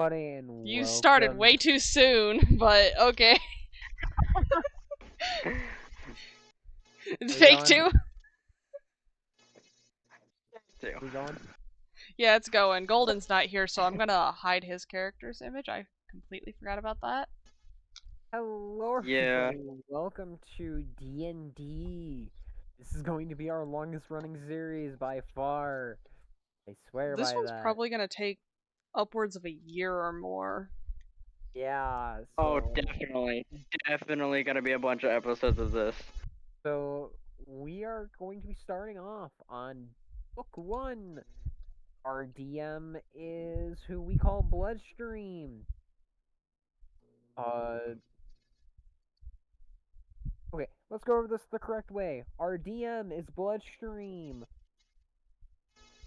And You started welcome. way too soon, but okay. Fake going? two? We going? Yeah, it's going. Golden's not here, so I'm gonna hide his character's image. I completely forgot about that. Hello, Yeah. everybody. Welcome to D&D. This is going to be our longest running series by far. I swear This by one's that. probably gonna take upwards of a year or more. Yeah, Oh, so definitely gonna be a bunch of episodes of this. so we are going to be starting off on book 1. Our DM is who we call Bloodstream. Okay, let's go over this the correct way. Our DM is Bloodstream.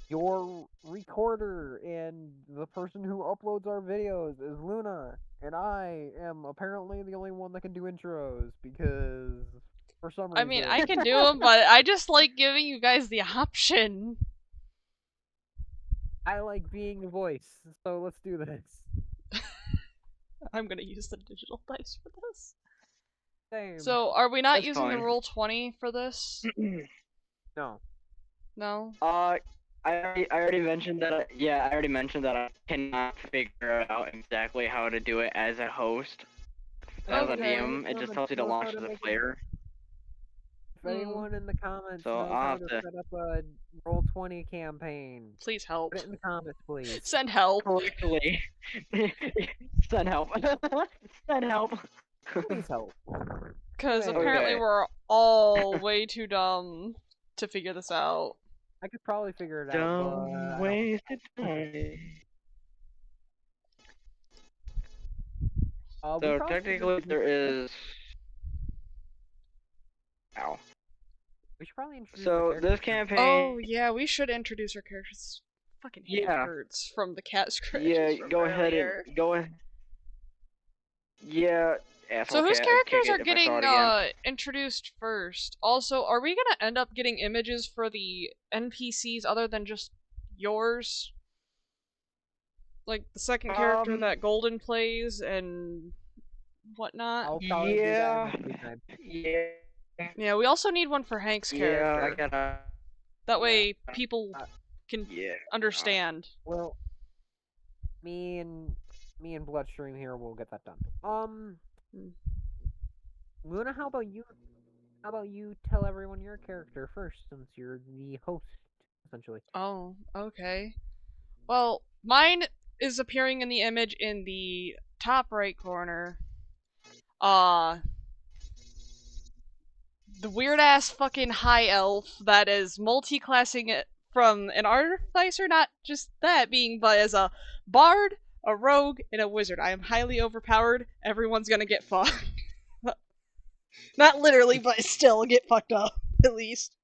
Your recorder and the person who uploads our videos is Luna. And I am apparently the only one that can do intros because for some reason. I mean, I can do them, but I just like giving you guys the option. I like being the voice, so let's do this. I'm gonna use the digital dice for this. Same. So, are we not That's using the fine. Roll20 for this? No. No? I already mentioned that. I already mentioned that I cannot figure out exactly how to do it as a host. As a Okay. DM, it just tells you to launch as a player. If anyone in the comments So knows I'll how have to to- set up a Roll20 campaign, Please help. put it in the comments, please. Send help. Correctly. Send help. Send help. Please help. Because Okay. apparently we're all way too dumb to figure this out. I could probably figure it out, Don't but waste time. So technically there is. Ow. We should probably introduce So the this characters. campaign. Oh, yeah, we should introduce our characters. Fucking head Yeah. hurts from the cat scratches Yeah, from go ahead earlier. and go ahead. Yeah, asshole So whose cat, characters kick are it if I getting saw it again. introduced first? Also, are we gonna end up getting images for the NPCs other than just yours? Like the second character that Golden plays and whatnot? I'll probably do that in the time. Yeah. Yeah, we also need one for Hank's character. I gotta. That way people can Yeah. understand. Well, me and Bloodstream here will get that done. Luna, how about you? How about you tell everyone your character first, since you're the host, essentially. Oh, okay. Well, mine is appearing in the image in the top right corner. The weird ass fucking high elf that is multi-classing it from an artificer, not just that being, but as a bard, a rogue, and a wizard. I am highly overpowered. Everyone's gonna get fucked. Not literally, but still get fucked up, at least.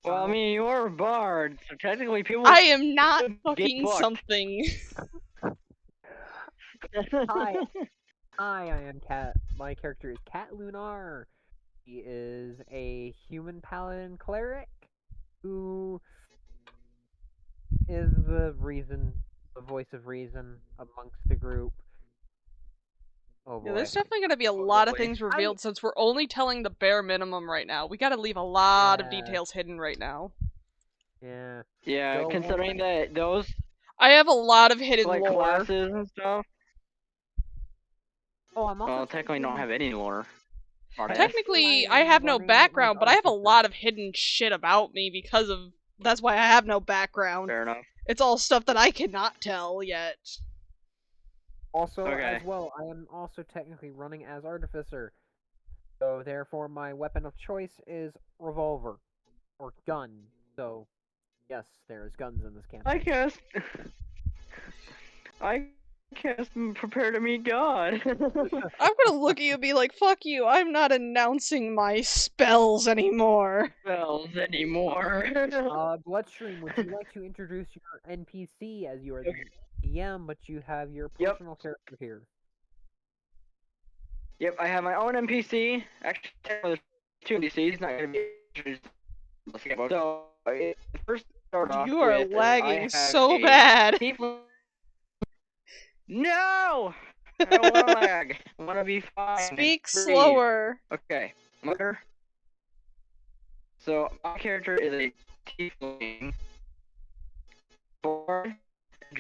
Well, I mean, you're a bard, so technically people. I am not get fucking fucked. something. Hi, I am Cat. My character is Cat Lunar. He is a human paladin cleric who is the voice of reason amongst the group. Oh boy. Yeah, there's definitely gonna be a lot of things revealed since we're only telling the bare minimum right now. We gotta leave a lot of details hidden right now. Yeah. Yeah, considering that those I have a lot of hidden like lore. classes and stuff. Oh, I'm also technically don't have any lore. Technically, I have no background, but I have a lot of hidden shit about me because of. That's why I have no background. Fair enough. It's all stuff that I cannot tell yet. Also, as well, I am also technically running as Artificer. So, therefore, my weapon of choice is revolver. Or gun. So, yes, there's guns in this campaign. I cast prepare to meet God. I'm gonna look at you and be like, fuck you, I'm not announcing my spells anymore. Bloodstream, would you like to introduce your NPC as you are the DM, but you have your personal character here? Yep, I have my own NPC. Actually, there's two NPCs, not gonna be introduced. So, first start off you are with, lagging so bad. No! I don't want to lag. I want to be fine. Speak Breathe. slower. Okay. So, my character is a tiefling, bard,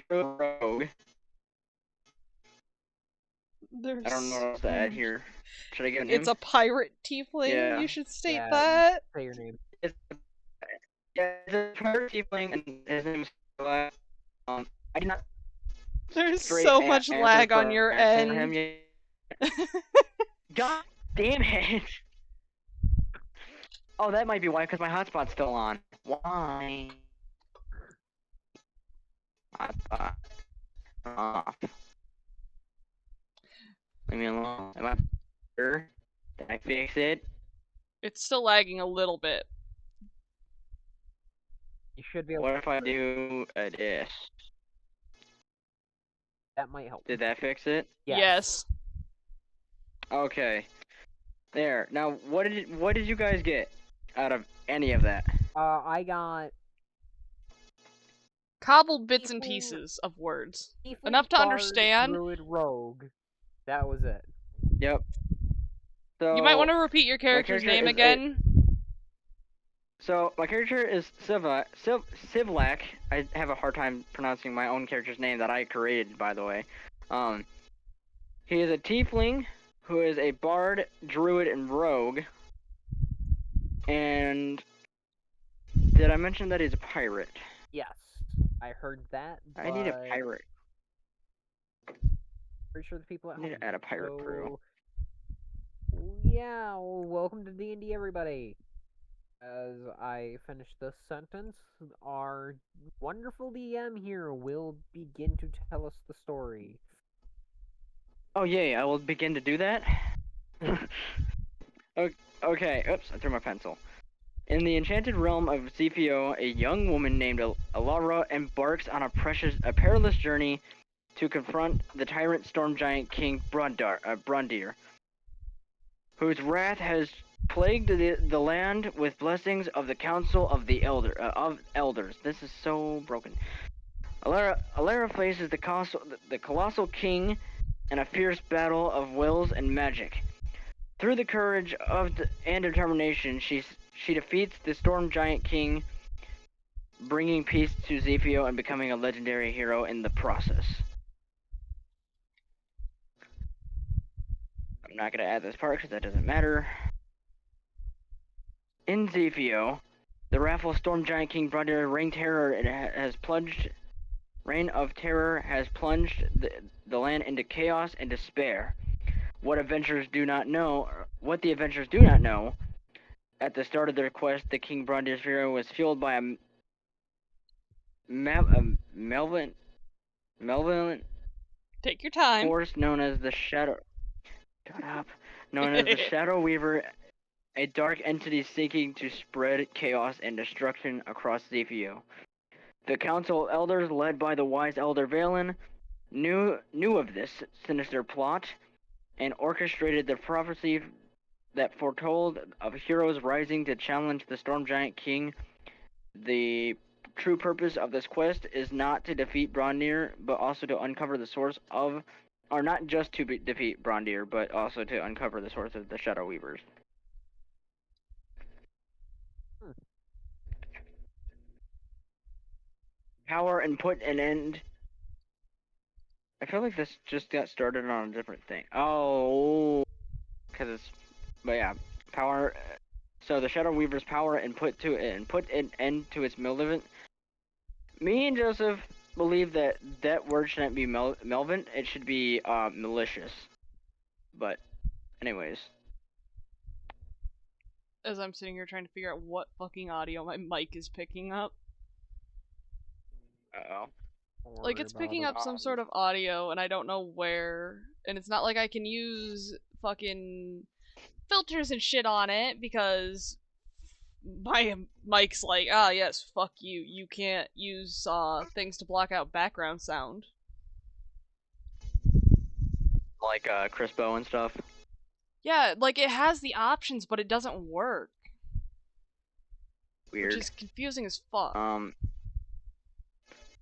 druid, rogue. I don't know what else to add here. Should I give a name? It's a pirate tiefling. Yeah. You should state Yeah, that. say your name. It's a pirate tiefling, and his name is I did not There's straight so much answer lag on for your him end. yet. God damn it! Oh, that might be why, because my hotspot's still on. Why? Hotspot off. Leave me alone. Am I sure? Did I fix it? It's still lagging a little bit. You should be able. What if I do this? That might help. Did that fix it? Yes. Okay. There. Now, what did you guys get out of any of that? I got Cobbled bits and Tiefling- pieces of words. tiefling, Enough to bard, understand. druid, rogue. That was it. Yep. So You might want to repeat your character's character name is again. So my character is Sivlak. I have a hard time pronouncing my own character's name that I created, by the way. He is a tiefling who is a bard, druid, and rogue. And did I mention that he's a pirate? Yes, I heard that. I need a but pirate. Pretty sure the people at I need home. to add a pirate crew. Yeah, well, welcome to D&D, everybody. As I finish this sentence, our wonderful DM here will begin to tell us the story. Oh yay! I will begin to do that. Okay. Oops! I threw my pencil. In the enchanted realm of Xeaphio, a young woman named Alara embarks on a perilous journey to confront the tyrant storm giant King Brundir, whose wrath has plagued the land with blessings of the Council of the Elders. This is so broken. Alara faces the colossal king in a fierce battle of wills and magic. Through the courage and determination, she defeats the storm giant king, bringing peace to Xeaphio and becoming a legendary hero in the process. I'm not going to add this part because that doesn't matter. In Xeaphio, the wrathful storm giant King Brundir reign of terror has plunged the land into chaos and despair. What the adventurers do not know, at the start of their quest, the King Brundir's hero was fueled by a malevolent Take your time. force known as the Shadow. Shut up. Known as the Shadow Weaver, a dark entity seeking to spread chaos and destruction across Xeaphio. The Council of Elders, led by the wise Elder Valen, knew of this sinister plot and orchestrated the prophecy that foretold of heroes rising to challenge the Storm Giant King. The true purpose of this quest is not to defeat Brundir, but also to uncover the source of, or not just to defeat Brundir, but also to uncover the source of the Shadow Weavers. Power and put an end. I feel like this just got started on a different thing. Oh, because it's, but yeah, power. So the Shadow Weaver's power and put an end to its malevolent. Me and Joseph believe that word shouldn't be malevolent. It should be malicious. But, anyways. As I'm sitting here trying to figure out what fucking audio my mic is picking up. Uh-oh. Like, it's picking up some sort of audio, and I don't know where. And it's not like I can use fucking filters and shit on it, because my mic's like, ah, yes, fuck you. You can't use things to block out background sound. Like Crispo and stuff. Yeah, like, it has the options, but it doesn't work. Weird. Which is confusing as fuck.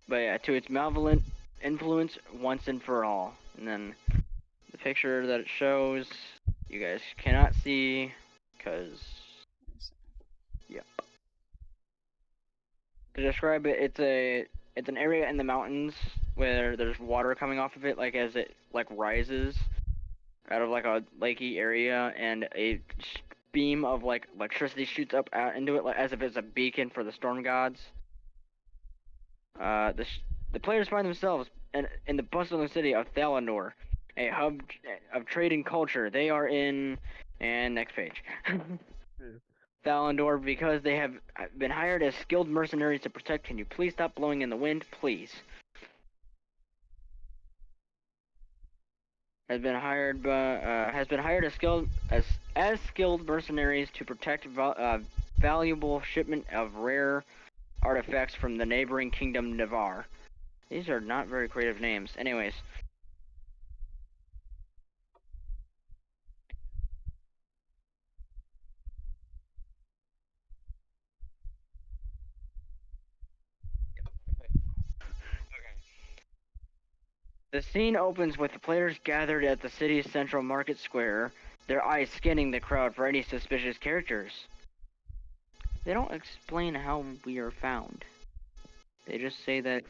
But yeah, to its malevolent influence once and for all. And then the picture that it shows, you guys cannot see, because, yeah. To describe it, it's an area in the mountains where there's water coming off of it, like as it like rises out of like a lakey area, and a beam of like electricity shoots up out into it, like as if it's a beacon for the storm gods. The players find themselves in the bustling city of Thalanor, a hub of trade and culture. They are in, and next page. Thalandor, because they have been hired as skilled mercenaries to protect. Can you please stop blowing in the wind, please? Has been hired as skilled mercenaries to protect valuable shipment of rare artifacts from the neighboring kingdom Navarre. These are not very creative names. Anyways. The scene opens with the players gathered at the city's central market square, their eyes scanning the crowd for any suspicious characters. They don't explain how we are found. They just say that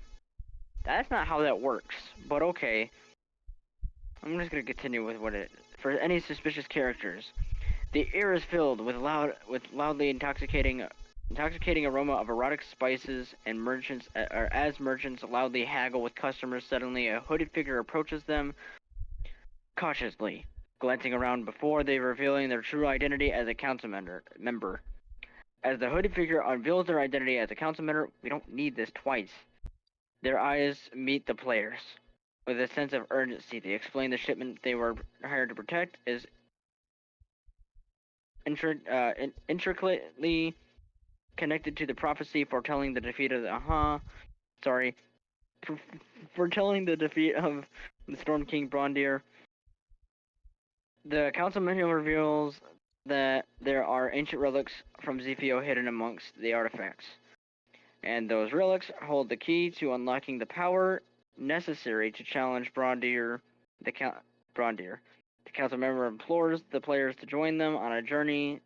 that's not how that works, but okay. I'm just gonna continue with for any suspicious characters. The air is filled with loudly intoxicating aroma of erotic spices, and as merchants loudly haggle with customers, suddenly a hooded figure approaches them cautiously, glancing around before they revealing their true identity as a council member. As the hooded figure unveils their identity as a council member, we don't need this twice. Their eyes meet the players. With a sense of urgency, they explain the shipment they were hired to protect is intricately connected to the prophecy foretelling the defeat of foretelling the defeat of the Storm King Brondir. The council manual reveals that there are ancient relics from Xeaphio hidden amongst the artifacts, and those relics hold the key to unlocking the power necessary to challenge Brondir. The council member implores the players to join them on a journey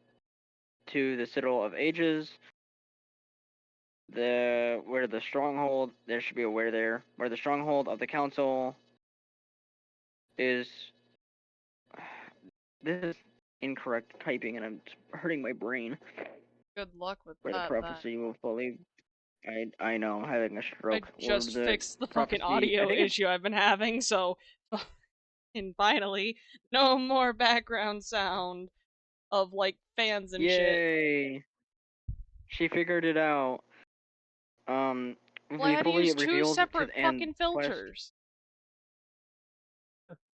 to the Citadel of Ages. Where the stronghold there should be a where the stronghold of the council is. This is incorrect typing, and I'm hurting my brain. Good luck with Where that. the prophecy will fully. I know, I'm having a stroke. I just fixed the fucking prophecy, audio issue I've been having, so and finally, no more background sound of like fans and shit. Yay! She figured it out. Well, I We had to fully use two revealed separate to and fucking quest. filters.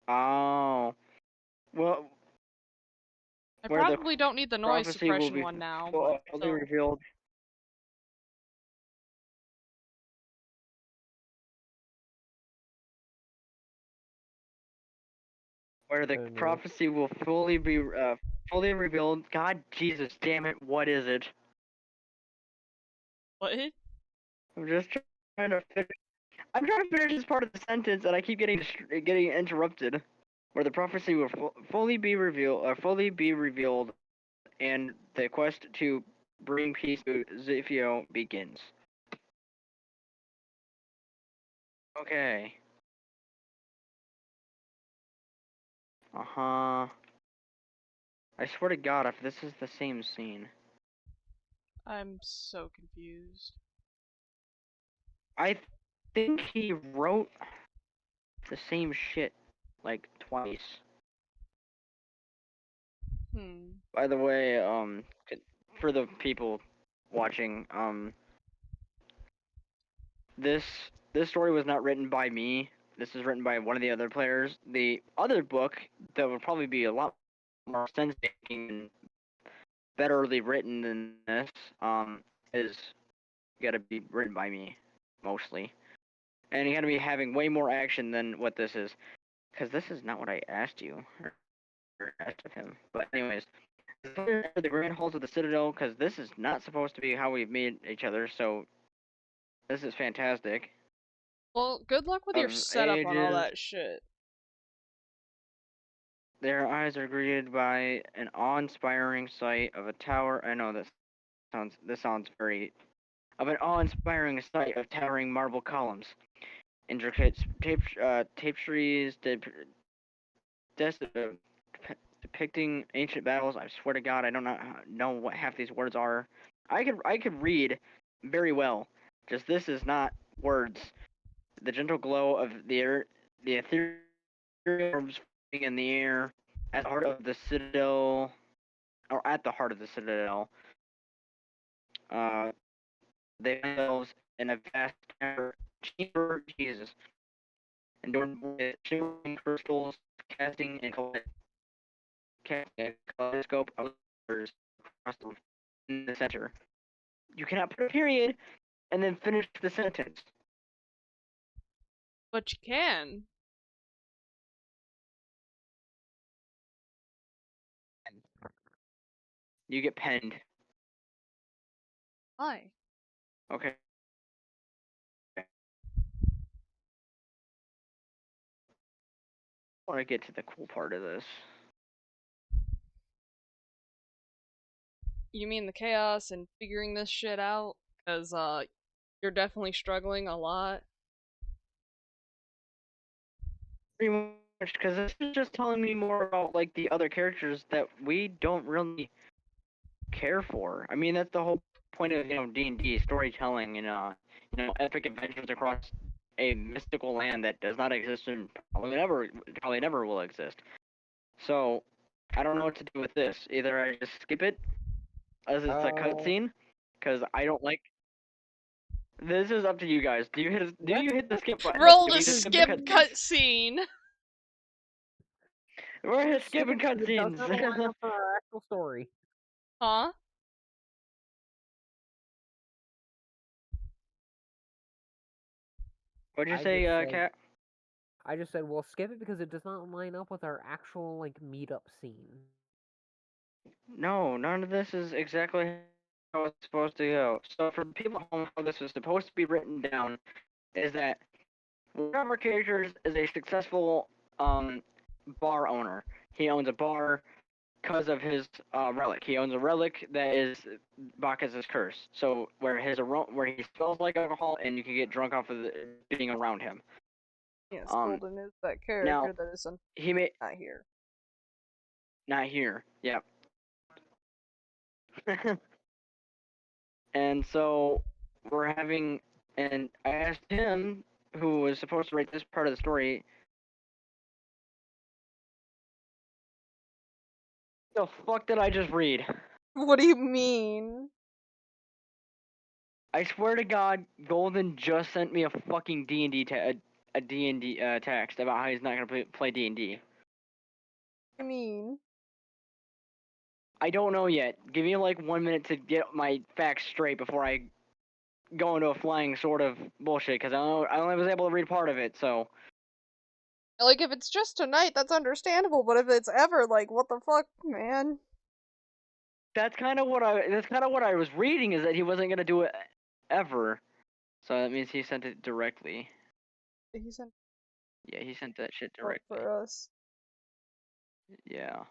Oh, well, I where the probably don't need the noise prophecy will suppression be one now, fully but still. revealed. Where the prophecy will fully revealed. God, Jesus, damn it! What is it? What? I'm just trying to finish. I'm trying to finish this part of the sentence, and I keep getting interrupted. Where the prophecy will fully be revealed, and the quest to bring peace to Xeaphio begins. Okay. Uh-huh. I swear to God, if this is the same scene. I'm so confused. I think he wrote the same shit, like, twice. By the way, for the people watching, this story was not written by me. This is written by one of the other players. The other book that would probably be a lot more sense-making and betterly written than this, is gotta be written by me, mostly. And you gotta be having way more action than what this is. Because this is not what I asked you, or asked of him. But anyways, the grand halls of the Citadel, because this is not supposed to be how we've made each other, so this is fantastic. Well, good luck with your of setup on all ages. that shit. Their eyes are greeted by an awe-inspiring sight of a tower. I know this sounds very of an awe-inspiring sight of towering marble columns, intricate tapestries depicting ancient battles. I swear to God, I don't know what half these words are. I could read very well. Just this is not words. The gentle glow of the ethereal orbs floating in the air at the heart of the citadel, or at the heart of the citadel. Uh, they find themselves in a vast chamber, Jesus, adorned with shimmering crystals, casting and casting a kaleidoscope of colors across in the center. You cannot put a period and then finish the sentence. But you can. You get penned. Why? Okay. I want to get to the cool part of this. You mean the chaos and figuring this shit out? Because, you're definitely struggling a lot. Pretty much, because this is just telling me more about like the other characters that we don't really care for. I mean, that's the whole point of D&D storytelling and epic adventures across a mystical land that does not exist and probably never will exist. So I don't know what to do with this. Either I just skip it as it's a cutscene, because I don't like. This is up to you guys. Do you hit the skip button? Roll Do to we just skip the skip cutscenes? cutscene! We're Skip skipping it because it does cutscenes. not align up for our actual story. Huh? What'd you I say, just said, Kat? I just said, well, skip it because it does not line up with our actual like meetup scene. No, none of this is exactly how it's supposed to go. So for the people at home, how this is supposed to be written down is that one of our characters is a successful bar owner. He owns a bar because of his relic. He owns a relic that is Bacchus' curse. So where he smells like alcohol and you can get drunk off of being around him. Yes, Um, Golden is that now character that is he may not here. not here. Yep. And so we're having, and I asked him, who was supposed to write this part of the story, the fuck did I just read? What do you mean? I swear to God, Golden just sent me a fucking D&D a D&D text about how he's not gonna play D&D. What do you mean? I don't know yet. Give me like 1 minute to get my facts straight before I go into a flying sort of bullshit, because I only was able to read part of it, so. Like, if it's just tonight, that's understandable, but if it's ever, like, what the fuck, man? That's kind of what I was reading, is that he wasn't gonna do it ever. So that means he sent it directly. He sent Yeah, he sent that shit up directly. for us. Yeah.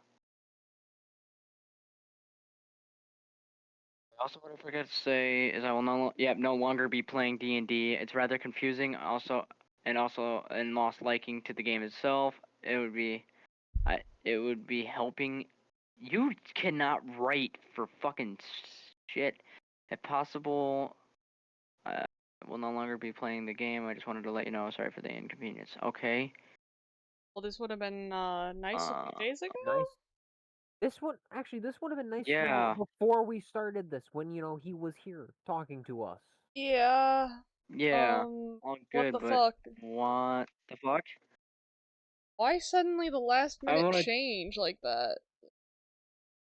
Also, what I forgot to say is I will no longer be playing D&D. It's rather confusing. And lost liking to the game itself. It would be helping. You cannot write for fucking shit. If possible, I will no longer be playing the game. I just wanted to let you know. Sorry for the inconvenience. Okay. Well, this would have been, nice a few days ago? Nice. This would have been nice. Yeah. Before we started this, when he was here talking to us. Yeah. Yeah. All What good, the but fuck? what the fuck? Why suddenly the last I minute wanna. change like that?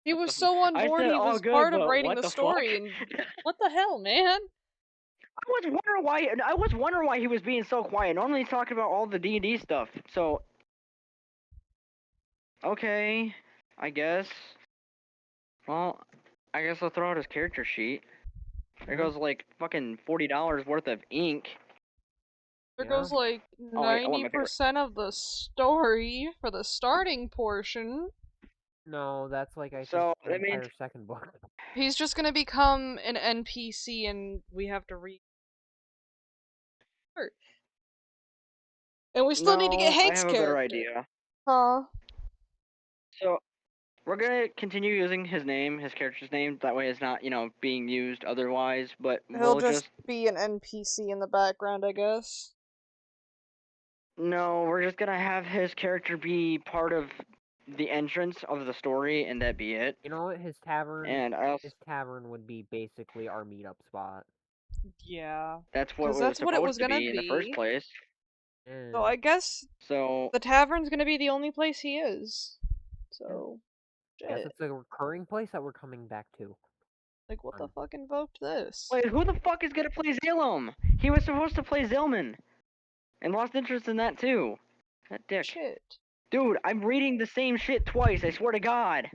He What was the? so on I board, said he all was good, part of but writing what the the fuck? story, and what the hell, man? I was wondering why he was being so quiet. Normally he's talking about all the D&D stuff. So, okay, I guess. Well, I guess I'll throw out his character sheet. There goes like fucking $40 worth of ink. There Yeah. goes like Oh, I want my favorite. 90% of the story for the starting portion. No, that's like I think So the that means entire second book. He's just gonna become an NPC and we have to read. And we still need to get no, I Hank's have a better character. idea. Huh? So we're gonna continue using his name, his character's name. That way, it's not being used otherwise. But He'll we'll just just be an NPC in the background, I guess. no, we're just gonna have his character be part of the entrance of the story, and that be it. You know what? His tavern. And His tavern would be basically our meetup spot. Yeah. that's what Because it was that's what it supposed was to gonna be in the first be. place. So Yeah. I guess So the tavern's gonna be the only place he is. So, I guess shit. it's a recurring place that we're coming back to. Like, what the fuck invoked this? wait, who the fuck is gonna play Zalem? He was supposed to play Zilman, and lost interest in that too. That dick. Shit. Dude, I'm reading the same shit twice. I swear to God.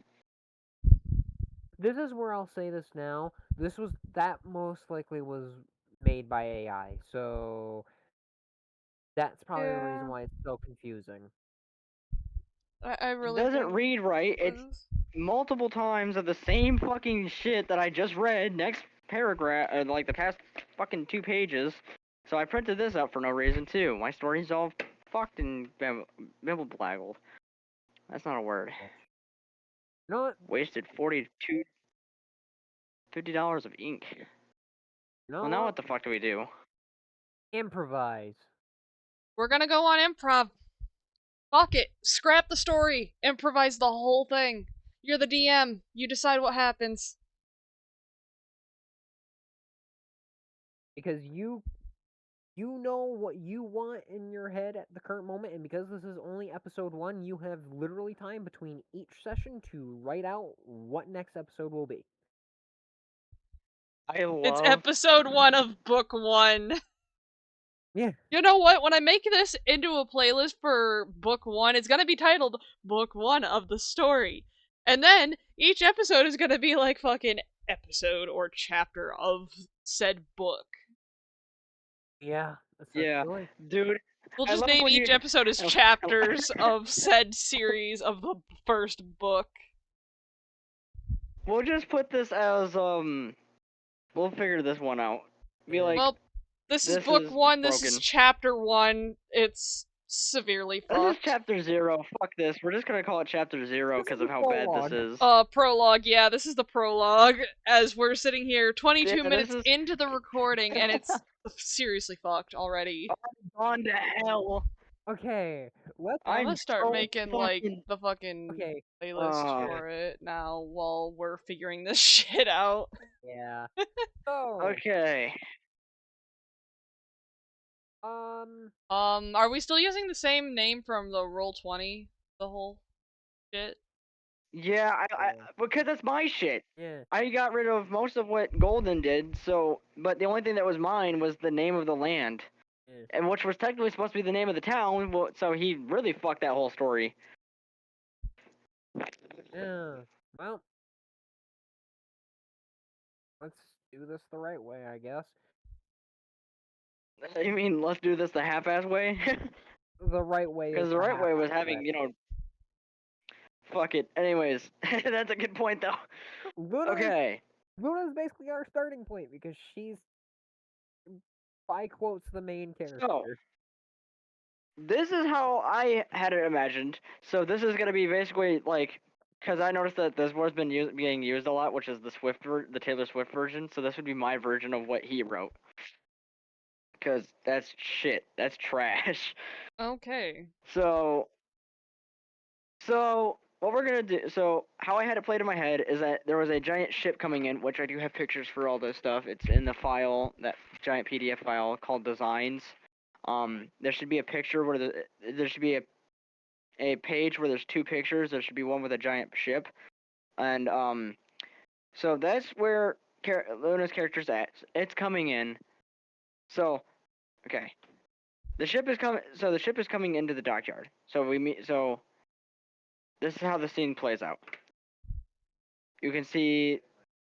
This is where I'll say this now. That most likely was made by AI, so that's probably the reason Yeah. why it's so confusing. I It really doesn't think read right. It's multiple times of the same fucking shit that I just read. Next paragraph, like the past fucking 2 pages. So I printed this out for no reason too. My story's all fucked and bibble-blaggled. That's not a word. You know what? Wasted $50 of ink. You know Well, now what? what the fuck do we do? Improvise. we're gonna go on improv. Fuck it. Scrap the story. Improvise the whole thing. You're the DM. You decide what happens. Because you know what you want in your head at the current moment, and because this is only episode 1, you have literally time between each session to write out what next episode will be. I It's love. episode 1 of book 1. Yeah. You know what? When I make this into a playlist for book 1, it's gonna be titled Book 1 of the story. And then each episode is gonna be like fucking episode or chapter of said book. Yeah. Yeah, Essentially. dude. We'll I just love name when each you. episode as chapters of said series of the first book. We'll just put this as We'll figure this one out. Be like, Well, this is this book is 1, this is broken. chapter 1. It's severely This is fucked. chapter 0. Fuck this. We're just gonna call it chapter 0 This is because the of how bad this prologue. is. Prologue, yeah, this is the prologue, as we're sitting here 22 Yeah, minutes this is into the recording, and it's seriously fucked already. gone to hell. Okay. Let's I'm I'm gonna start so making, like, fucking. the fucking Okay. playlist for it now while we're figuring this shit out. Yeah. So, Okay. Are we still using the same name from the Roll20? The whole shit? Yeah, Yeah. because that's my shit. Yeah. I got rid of most of what Golden did, so but the only thing that was mine was the name of the land, Yeah. and which was technically supposed to be the name of the town. Well, so he really fucked that whole story. Yeah. Well, let's do this the right way, I guess. You mean let's do this the half-ass way? The right way is Because the right way was half-assed having, way. fuck it. Anyways, that's a good point though. Okay. Luna's basically our starting point because she's, by quotes, the main character. So, this is how I had it imagined. So this is gonna be basically like, because I noticed that this word's been being used a lot, which is the Taylor Swift version. So this would be my version of what he wrote. Because that's shit. That's trash. Okay. So what we're gonna do? So how I had it played in my head is that there was a giant ship coming in, which I do have pictures for all this stuff. It's in the file, that giant PDF file called Designs. There should be a picture where there should be a page where there's 2 pictures. There should be one with a giant ship, and so that's where Luna's character's at. It's coming in. So, okay, the ship is coming. So the ship is coming into the dockyard. So we meet. So this is how the scene plays out. You can see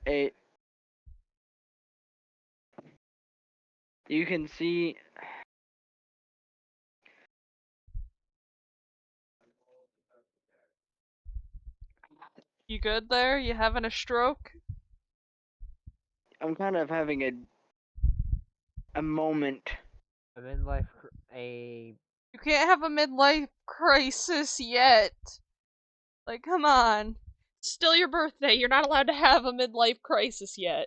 a. You can see. You good there? You having a stroke? I'm kind of having a moment. A midlife, a You can't have a midlife crisis yet. Like, come on. It's still your birthday. You're not allowed to have a midlife crisis yet.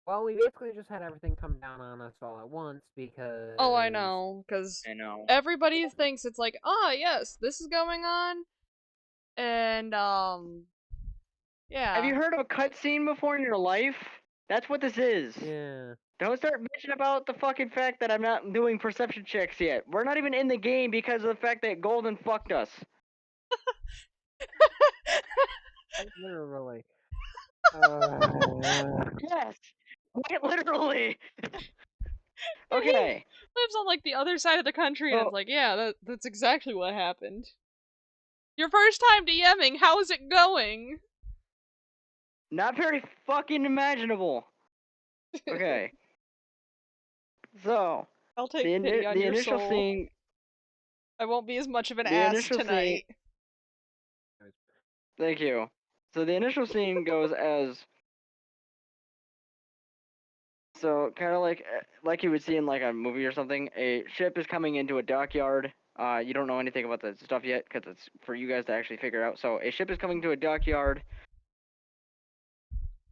well, we basically just had everything come down on us all at once because Oh, I know, because I know. everybody thinks it's like, ah, yes, this is going on, and, Have yeah. you heard of a cutscene before in your life? That's what this is. yeah. Don't start bitching about the fucking fact that I'm not doing perception checks yet. We're not even in the game because of the fact that Golden fucked us. Literally. Yes, quite literally. He Okay. lives on, like, the other side of the country, and Oh, it's like, yeah, that's exactly what happened. Your first time DMing, how is it going? not very fucking imaginable. Okay. So I'll the take pity on the your initial soul. scene, I won't be as much of an the ass initial scene. tonight. Thank you. So the initial scene goes as so kind of like you would see in like a movie or something. A ship is coming into a dockyard. You don't know anything about the stuff yet because it's for you guys to actually figure out. So a ship is coming to a dockyard,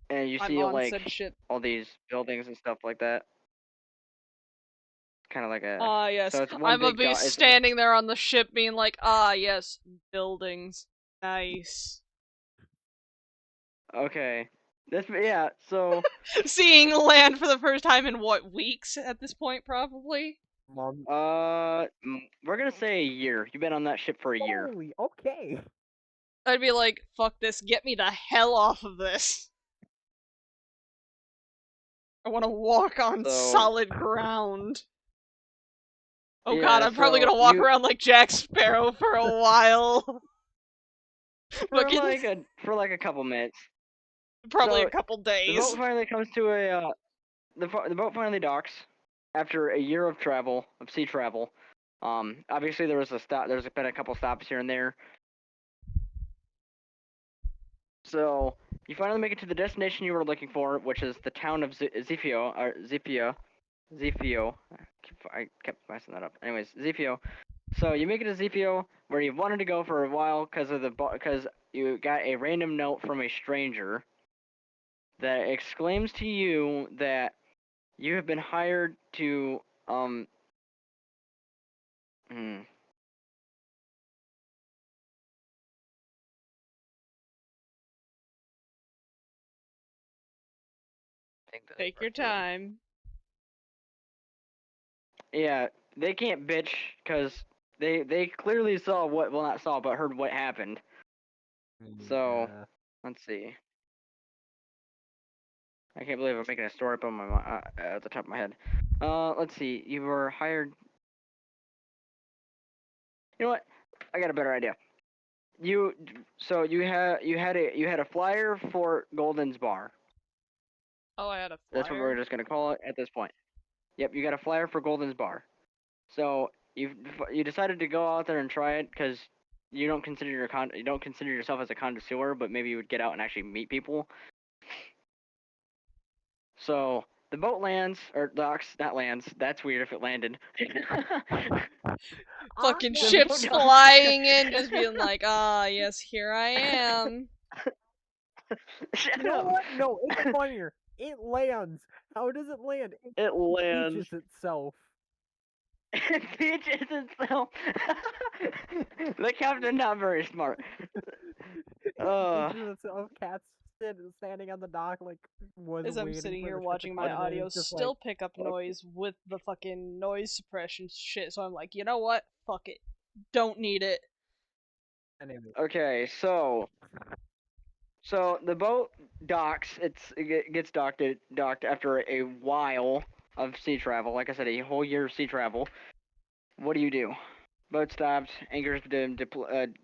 and you I'm see on said like shit. all these buildings and stuff like that. Kind of like a Ah, yes. so it's one I'm gonna big be dot. It's standing there on the ship being like, ah, yes, buildings. Nice. okay. This yeah. So Seeing land for the first time in what, weeks at this point, probably? Mom. we're gonna say a year. You've been on that ship for a year. Holy, okay. I'd be like, fuck this, get me the hell off of this. I wanna walk on So solid ground. Oh god, yeah. I'm probably So gonna walk you around like Jack Sparrow for a while. Fucking for like a couple minutes. probably a So couple the days. boat finally comes to a the boat finally docks after a year of travel of sea travel. Obviously there was a stop. There's been a couple stops here and there. So you finally make it to the destination you were looking for, which is the town of Xeaphio or Xeaphio. I kept messing that up. Anyways, Xeaphio. So you make it to Xeaphio, where you wanted to go for a while because you got a random note from a stranger that exclaims to you that you have been hired to hmm, I think this is Take your part 3. time. Yeah, they can't bitch because they clearly saw what well not saw but heard what happened. So Yeah. let's see. I can't believe I'm making a story up on my at the top of my head. Let's see. You were hired. You know what? I got a better idea. You had a flyer for Golden's Bar. Oh, I had a That's what we're flyer. just gonna call it at this point. Yep, you got a flyer for Golden's Bar. So you decided to go out there and try it because you don't consider yourself as a connoisseur, but maybe you would get out and actually meet people. So the boat lands or docks, not lands. That's weird if it landed. Fucking The Yeah. boat ships docks. flying in, just being like, ah, yes, here I am. Shut You know up. what? No, it's funnier. It lands. How does it land? It It lands. beaches itself. It beaches itself. The captain not very smart. It Uh, beaches itself. Cat's standing on the dock, like, was As I'm waiting sitting for here the ship to watching my come in, and audio it's just like, still pick up okay. noise with the fucking noise suppression shit, so I'm like, you know what? Fuck it. Don't need it. anyway. Okay, so the boat docks. It gets docked after a while of sea travel. Like I said, a whole year of sea travel. What do? Boat stopped. Anchor's been deployed,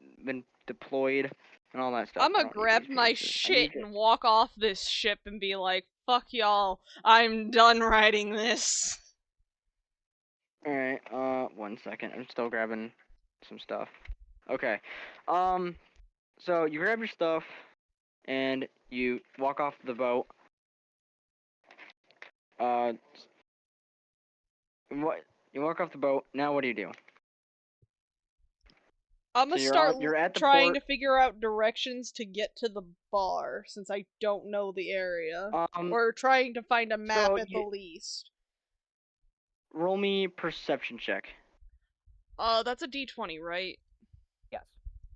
and all that stuff. I'm I gonna don't need grab these my pages. I need shit to. and walk off this ship and be like, fuck y'all. I'm done writing this. All right. 1 second. I'm still grabbing. some stuff. Okay. So you grab your stuff and you walk off the boat. Uh, what? You walk off the boat. Now what do you do? I'm gonna So start you're at the trying port. to figure out directions to get to the bar since I don't know the area, or trying to find a map So at the least. roll me perception check. That's a D20, right? Yes.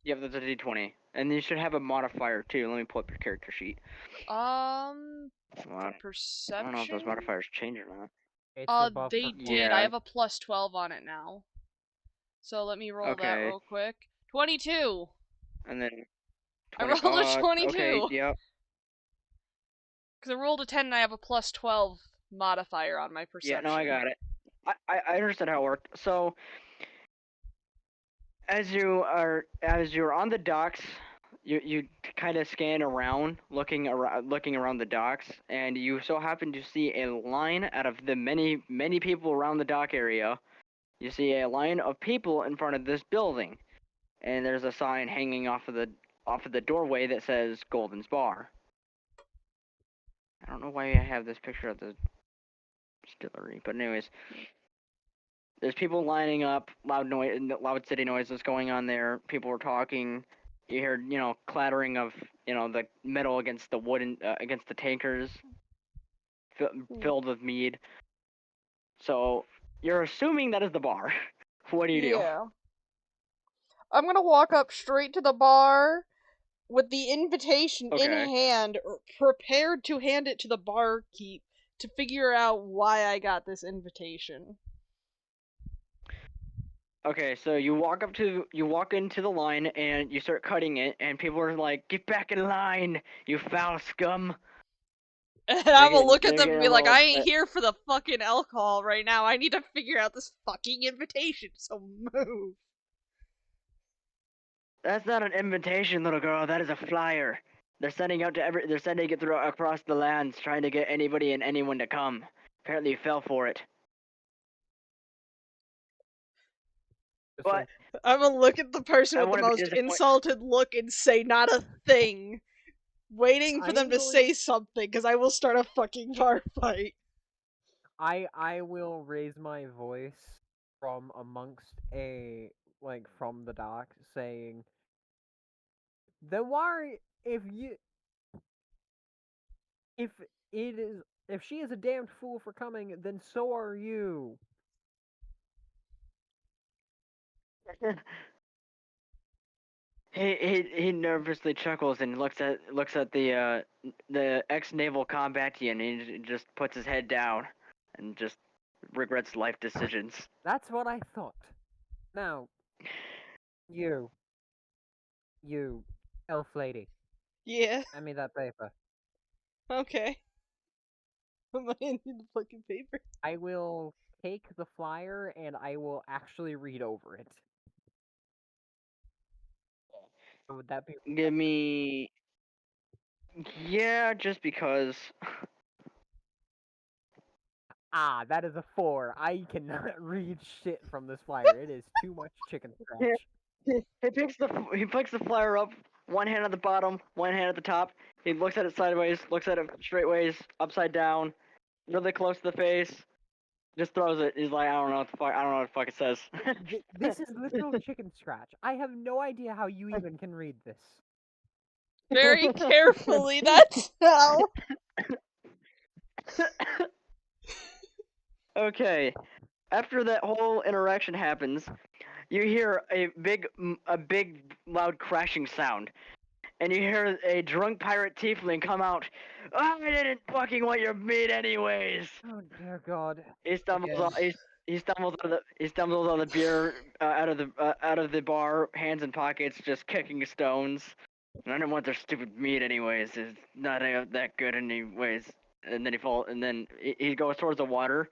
Yep, that's a d20, and you should have a modifier too. Let me pull up your character sheet. For perception. I don't know if those modifiers change or not. It's for buff They performance. did. I have a plus 12 on it now. So let me roll that Okay. real quick. 22. And then 20, I rolled a 22. Okay, yep. Because I rolled a 10 and I have a plus 12 modifier on my perception. Yeah, no, I got it. I understood how it worked. So as you're on the docks, you kind of scan around, looking around the docks, and you so happen to see a line out of the many people around the dock area. You see a line of people in front of this building, and there's a sign hanging off of the doorway that says Golden's Bar. I don't know why I have this picture of the distillery, but anyways, there's people lining up, loud city noises going on there. People were talking. You hear, clattering of, the metal against the wooden, against the tankers, filled with mead. So you're assuming that is the bar. What do you do? Yeah. I'm gonna walk up straight to the bar with the invitation in hand, prepared to hand it to the barkeep to figure out why I got this invitation. Okay, so you walk into the line and you start cutting it, and people are like, "Get back in line, you foul scum!" And I will look at they're them and getting be a like, little I ain't upset. here for the fucking alcohol right now. I need to figure out this fucking invitation, so move. That's not an invitation, little girl. That is a flyer. They're sending it through across the lands, trying to get anybody and anyone to come. Apparently, you fell for it. But I'm gonna look at the person with the most insulted look and say not a thing, waiting for them to say something, because I will start a fucking bar fight. I will raise my voice from amongst from the dock saying, then why if you if it is if she is a damned fool for coming, then so are you. he nervously chuckles and looks at the ex-naval combatian, and he just puts his head down and just regrets life decisions. That's what I thought. Now, you elf lady. Yeah. Hand me that paper. Okay. Am I in the fucking paper? I will take the flyer and I will actually read over it. So would that be? Give me. Yeah, just because. Ah, that is a 4. I cannot read shit from this flyer. It is too much chicken scratch. He picks the flyer up, one hand at the bottom, one hand at the top. He looks at it sideways, looks at it straightways, upside down, really close to the face. Just throws it. He's like, I don't know what the fuck. I don't know what the fuck it says. This is literal chicken scratch. I have no idea how you even can read this. Very carefully, that's how. Okay. After that whole interaction happens, you hear a big, loud crashing sound, and you hear a drunk pirate tiefling come out. I didn't fucking want your meat anyways. Oh dear God. He stumbles on. He stumbles on the beer out of the bar, hands in pockets, just kicking stones. And I didn't want their stupid meat anyways. It's not that good anyways. And then he goes towards the water.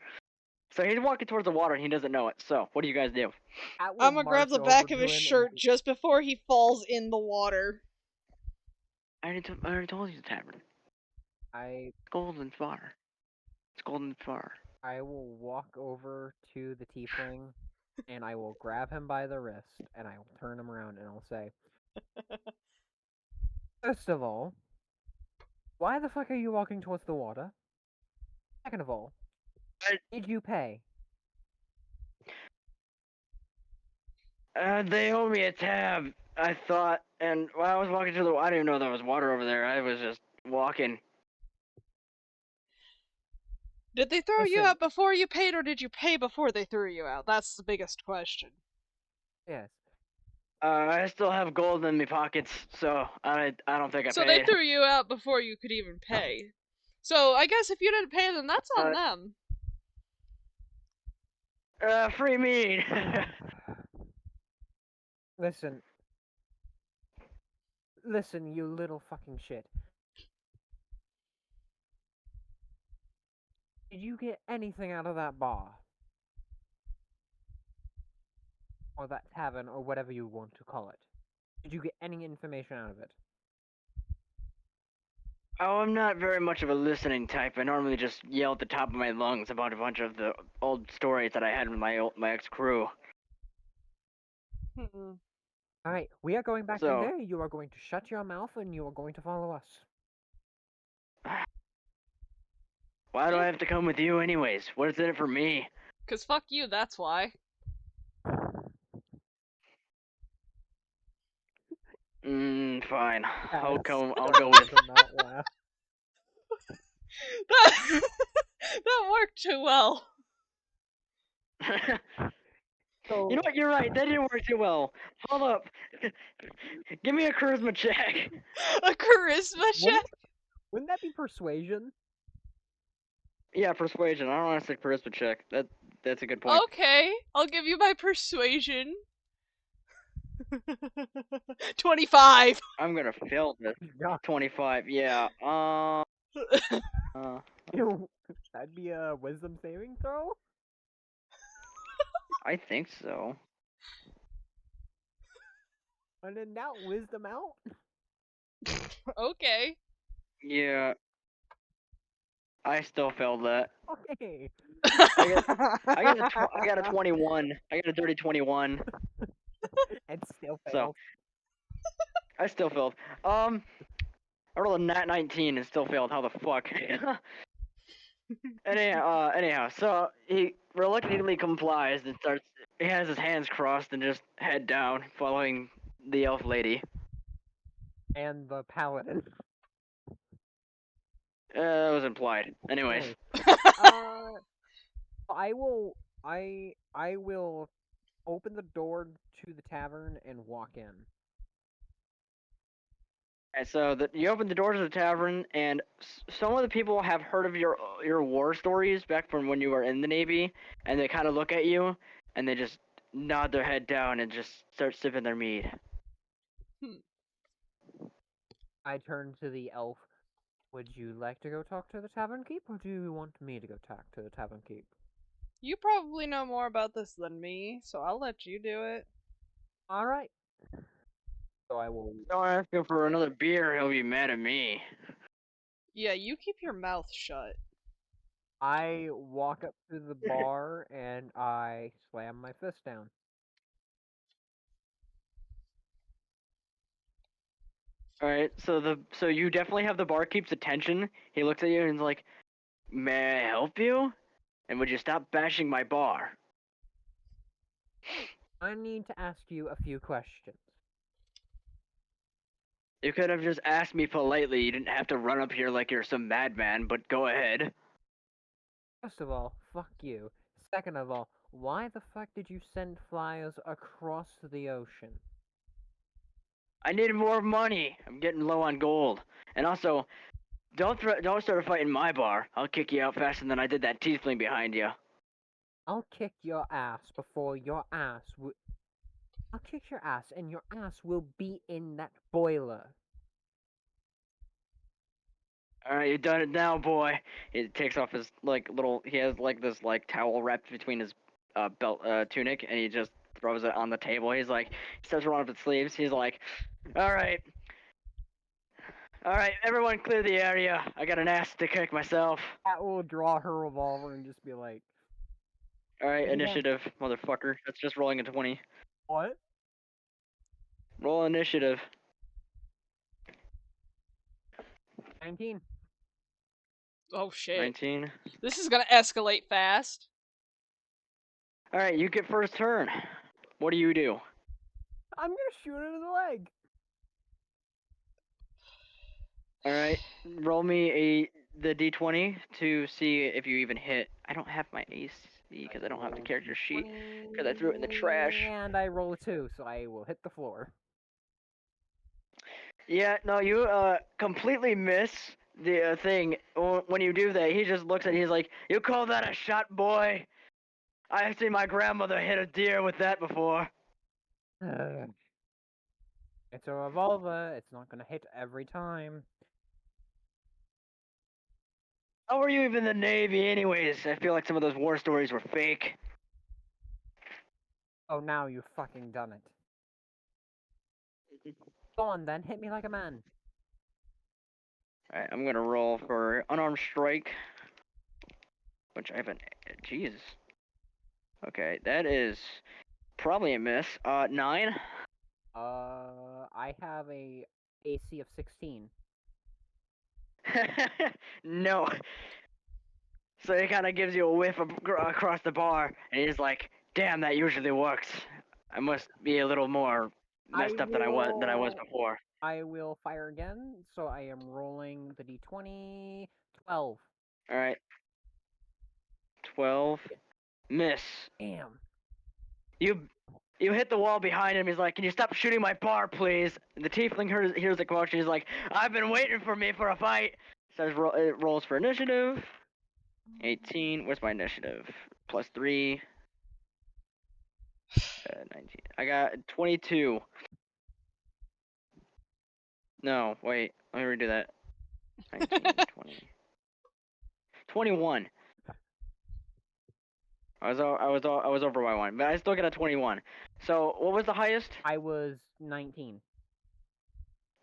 So he's walking towards the water and he doesn't know it. So what do you guys do? I'm gonna grab the back of his shirt just before he falls in the water. I already told you the tavern. It's Golden Bar. It's Golden Bar. I will walk over to the tiefling and I will grab him by the wrist, and I will turn him around, and I'll say, first of all, why the fuck are you walking towards the water? Second of all, did you pay? They owe me a tab, I thought, and while I was walking to I didn't even know there was water over there. I was just walking. Did they throw you Listen. out before you paid, or did you pay before they threw you out? That's the biggest question. Yes. I still have gold in my pockets, so I don't think I So paid. they threw you out before you could even pay. So I guess if you didn't pay, then that's on them. Free meat. Listen. Listen, you little fucking shit. Did you get anything out of that bar? Or that tavern, or whatever you want to call it? Did you get any information out of it? Oh, I'm not very much of a listening type. I normally just yell at the top of my lungs about a bunch of the old stories that I had with my ex crew. Alright, we are going back in So, there. You are going to shut your mouth and you are going to follow us. why do I have to come with you anyways? What is in it for me? Cause fuck you, that's why. Fine. I'll Yes. go with. Does not laugh. That, that worked too well. So, You know what? You're right. That didn't work too well. Hold up. Give me a charisma check. A charisma check? wouldn't that be persuasion? Yeah, persuasion. I don't want to say charisma check. That's a good point. Okay, I'll give you my persuasion. 25. I'm gonna fail this. Yeah. 25. Yeah. That'd be a wisdom saving throw? I think so. And then now wisdom out? Okay. Yeah. I still failed that. Okay. I got a 21. I got a dirty 21. And still So failed. I still failed. I rolled a nat 19 and still failed. How the fuck? Anyhow, so he reluctantly complies and starts. He has his hands crossed and just head down, following the elf lady. And the paladin. That was implied. Anyways. I will open the door to the tavern and walk in. And so you open the doors of the tavern, and some of the people have heard of your war stories back from when you were in the Navy, and they kind of look at you, and they just nod their head down and just start sipping their mead. I turn to the elf. Would you like to go talk to the tavern keep, or do you want me to go talk to the tavern keep? You probably know more about this than me, so I'll let you do it. Alright. So I will. Don't ask him for another beer, he'll be mad at me. Yeah, you keep your mouth shut. I walk up to the bar and I slam my fist down. Alright, so you definitely have the barkeep's attention. He looks at you and is like, "May I help you? And would you stop bashing my bar?" I need to ask you a few questions. You could have just asked me politely. You didn't have to run up here like you're some madman, but go ahead. First of all, fuck you. Second of all, why the fuck did you send flyers across the ocean? I need more money. I'm getting low on gold. And also, don't start a fight in my bar. I'll kick you out faster than I did that tiefling behind you. I'll kick your ass before your ass I'll kick your ass and your ass will be in that boiler. Alright, you done it now, boy. He takes off his he has this towel wrapped between his belt tunic, and he just throws it on the table. He starts rolling up his sleeves. He's like, Alright, everyone clear the area. I got an ass to kick myself. Cat will draw her revolver and just be like, Alright, initiative, motherfucker. That's just rolling a 20. What? Roll initiative. 19. Oh shit. 19. This is gonna escalate fast. Alright, you get first turn. What do you do? I'm gonna shoot it in the leg. Alright, roll me the d20 to see if you even hit. I don't have my AC because I don't have the character sheet because I threw it in the trash. And I roll a 2, so I will hit the floor. Yeah, no, you completely miss the thing. When you do that, he just looks at it, he's like, "You call that a shot, boy? I've seen my grandmother hit a deer with that before." It's a revolver. It's not gonna hit every time. How were you even in the Navy anyways? I feel like some of those war stories were fake. Oh, now you've fucking done it. Go on then, hit me like a man. Alright, I'm gonna roll for unarmed strike. Which I haven't. Jesus. Okay, that is probably a miss. 9. I have a AC of 16. No. So he kind of gives you a whiff across the bar, and he's like, "Damn, that usually works. I must be a little more messed up than I was before." I will fire again, so I am rolling the d20. 12. All right. 12. Miss. Damn. You hit the wall behind him. He's like, "Can you stop shooting my bar, please?" The tiefling hears the commotion. He's like, "I've been waiting for me for a fight." So it rolls for initiative. 18. Where's my initiative? Plus 3. 19. I got 22. No, wait. Let me redo that. 19, 20. 21. I was over by 1, but I still got a 21. So what was the highest? I was 19.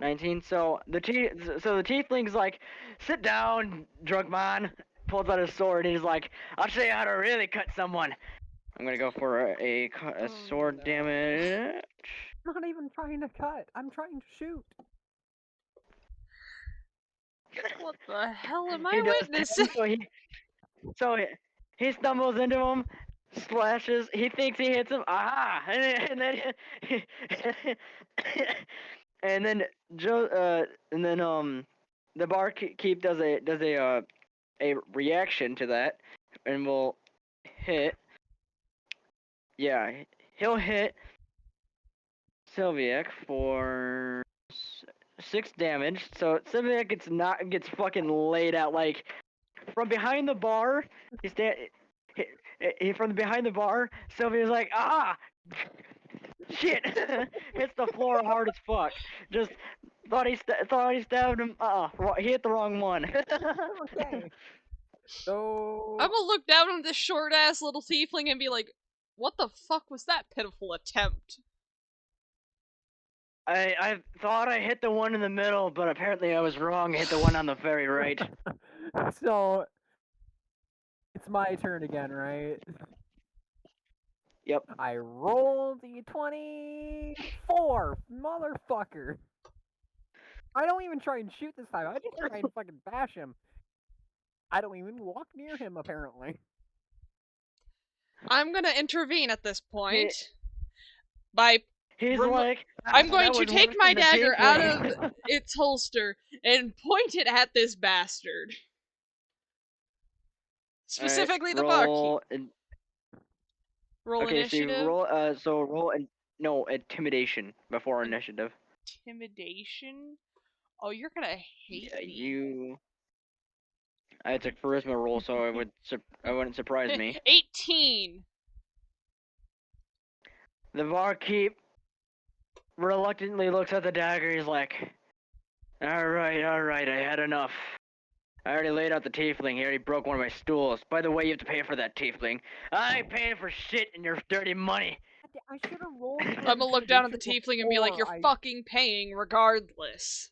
19. So the tiefling's like, "Sit down, drunk man." Pulls out his sword and he's like, "I'll show you how to really cut someone." I'm gonna go for a sword no. damage. I'm not even trying to cut. I'm trying to shoot. What the hell am He I does 10, witnessing? so he stumbles into him, slashes. He thinks he hits him. Aha! And then and then the barkeep does a reaction to that, and will hit. Yeah, he'll hit Sylviac for 6 damage. So Sylviac gets fucking laid out like from behind the bar. He from behind the bar. Sylvia's like, "Ah, shit!" Hits the floor hard as fuck. Just thought he stabbed him. He hit the wrong one. Okay. So I'm gonna look down on this short ass little tiefling and be like, what the fuck was that pitiful attempt? I thought I hit the one in the middle, but apparently I was wrong. I hit the one on the very right. so it's my turn again, right? Yep. I rolled the 24, motherfucker. I don't even try and shoot this time. I just try and fucking bash him. I don't even walk near him, apparently. I'm gonna intervene at this point by He's like, I'm going to take my dagger out tiefling." of its holster and point it at this bastard. Specifically the barkeep. Roll Okay, initiative. so you roll no intimidation before initiative. Intimidation? Oh, you're gonna hate Yeah, me. It's a charisma roll, so it wouldn't surprise me. 18. The barkeep reluctantly looks at the dagger. He's like, all right, I had enough. I already laid out the tiefling. He already broke one of my stools. By the way, you have to pay for that tiefling. I ain't paying for shit in your dirty money. I should have rolled. I'm gonna look down at the tiefling and be like, you're fucking paying regardless.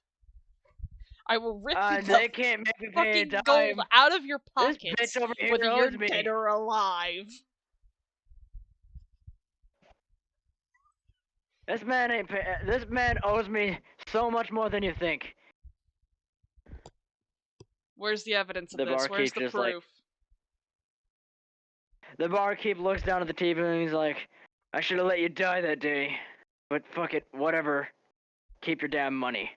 I will rip They can't make me pay a fucking dime. gold out of your This pockets, bitch over here whether you're owes me. dead or alive. This man ain't. This man owes me so much more than you think. Where's the evidence of The this? Where's barkeep the just like. proof? The barkeep looks down at the TV and he's like, "I should have let you die that day, but fuck it, whatever. Keep your damn money."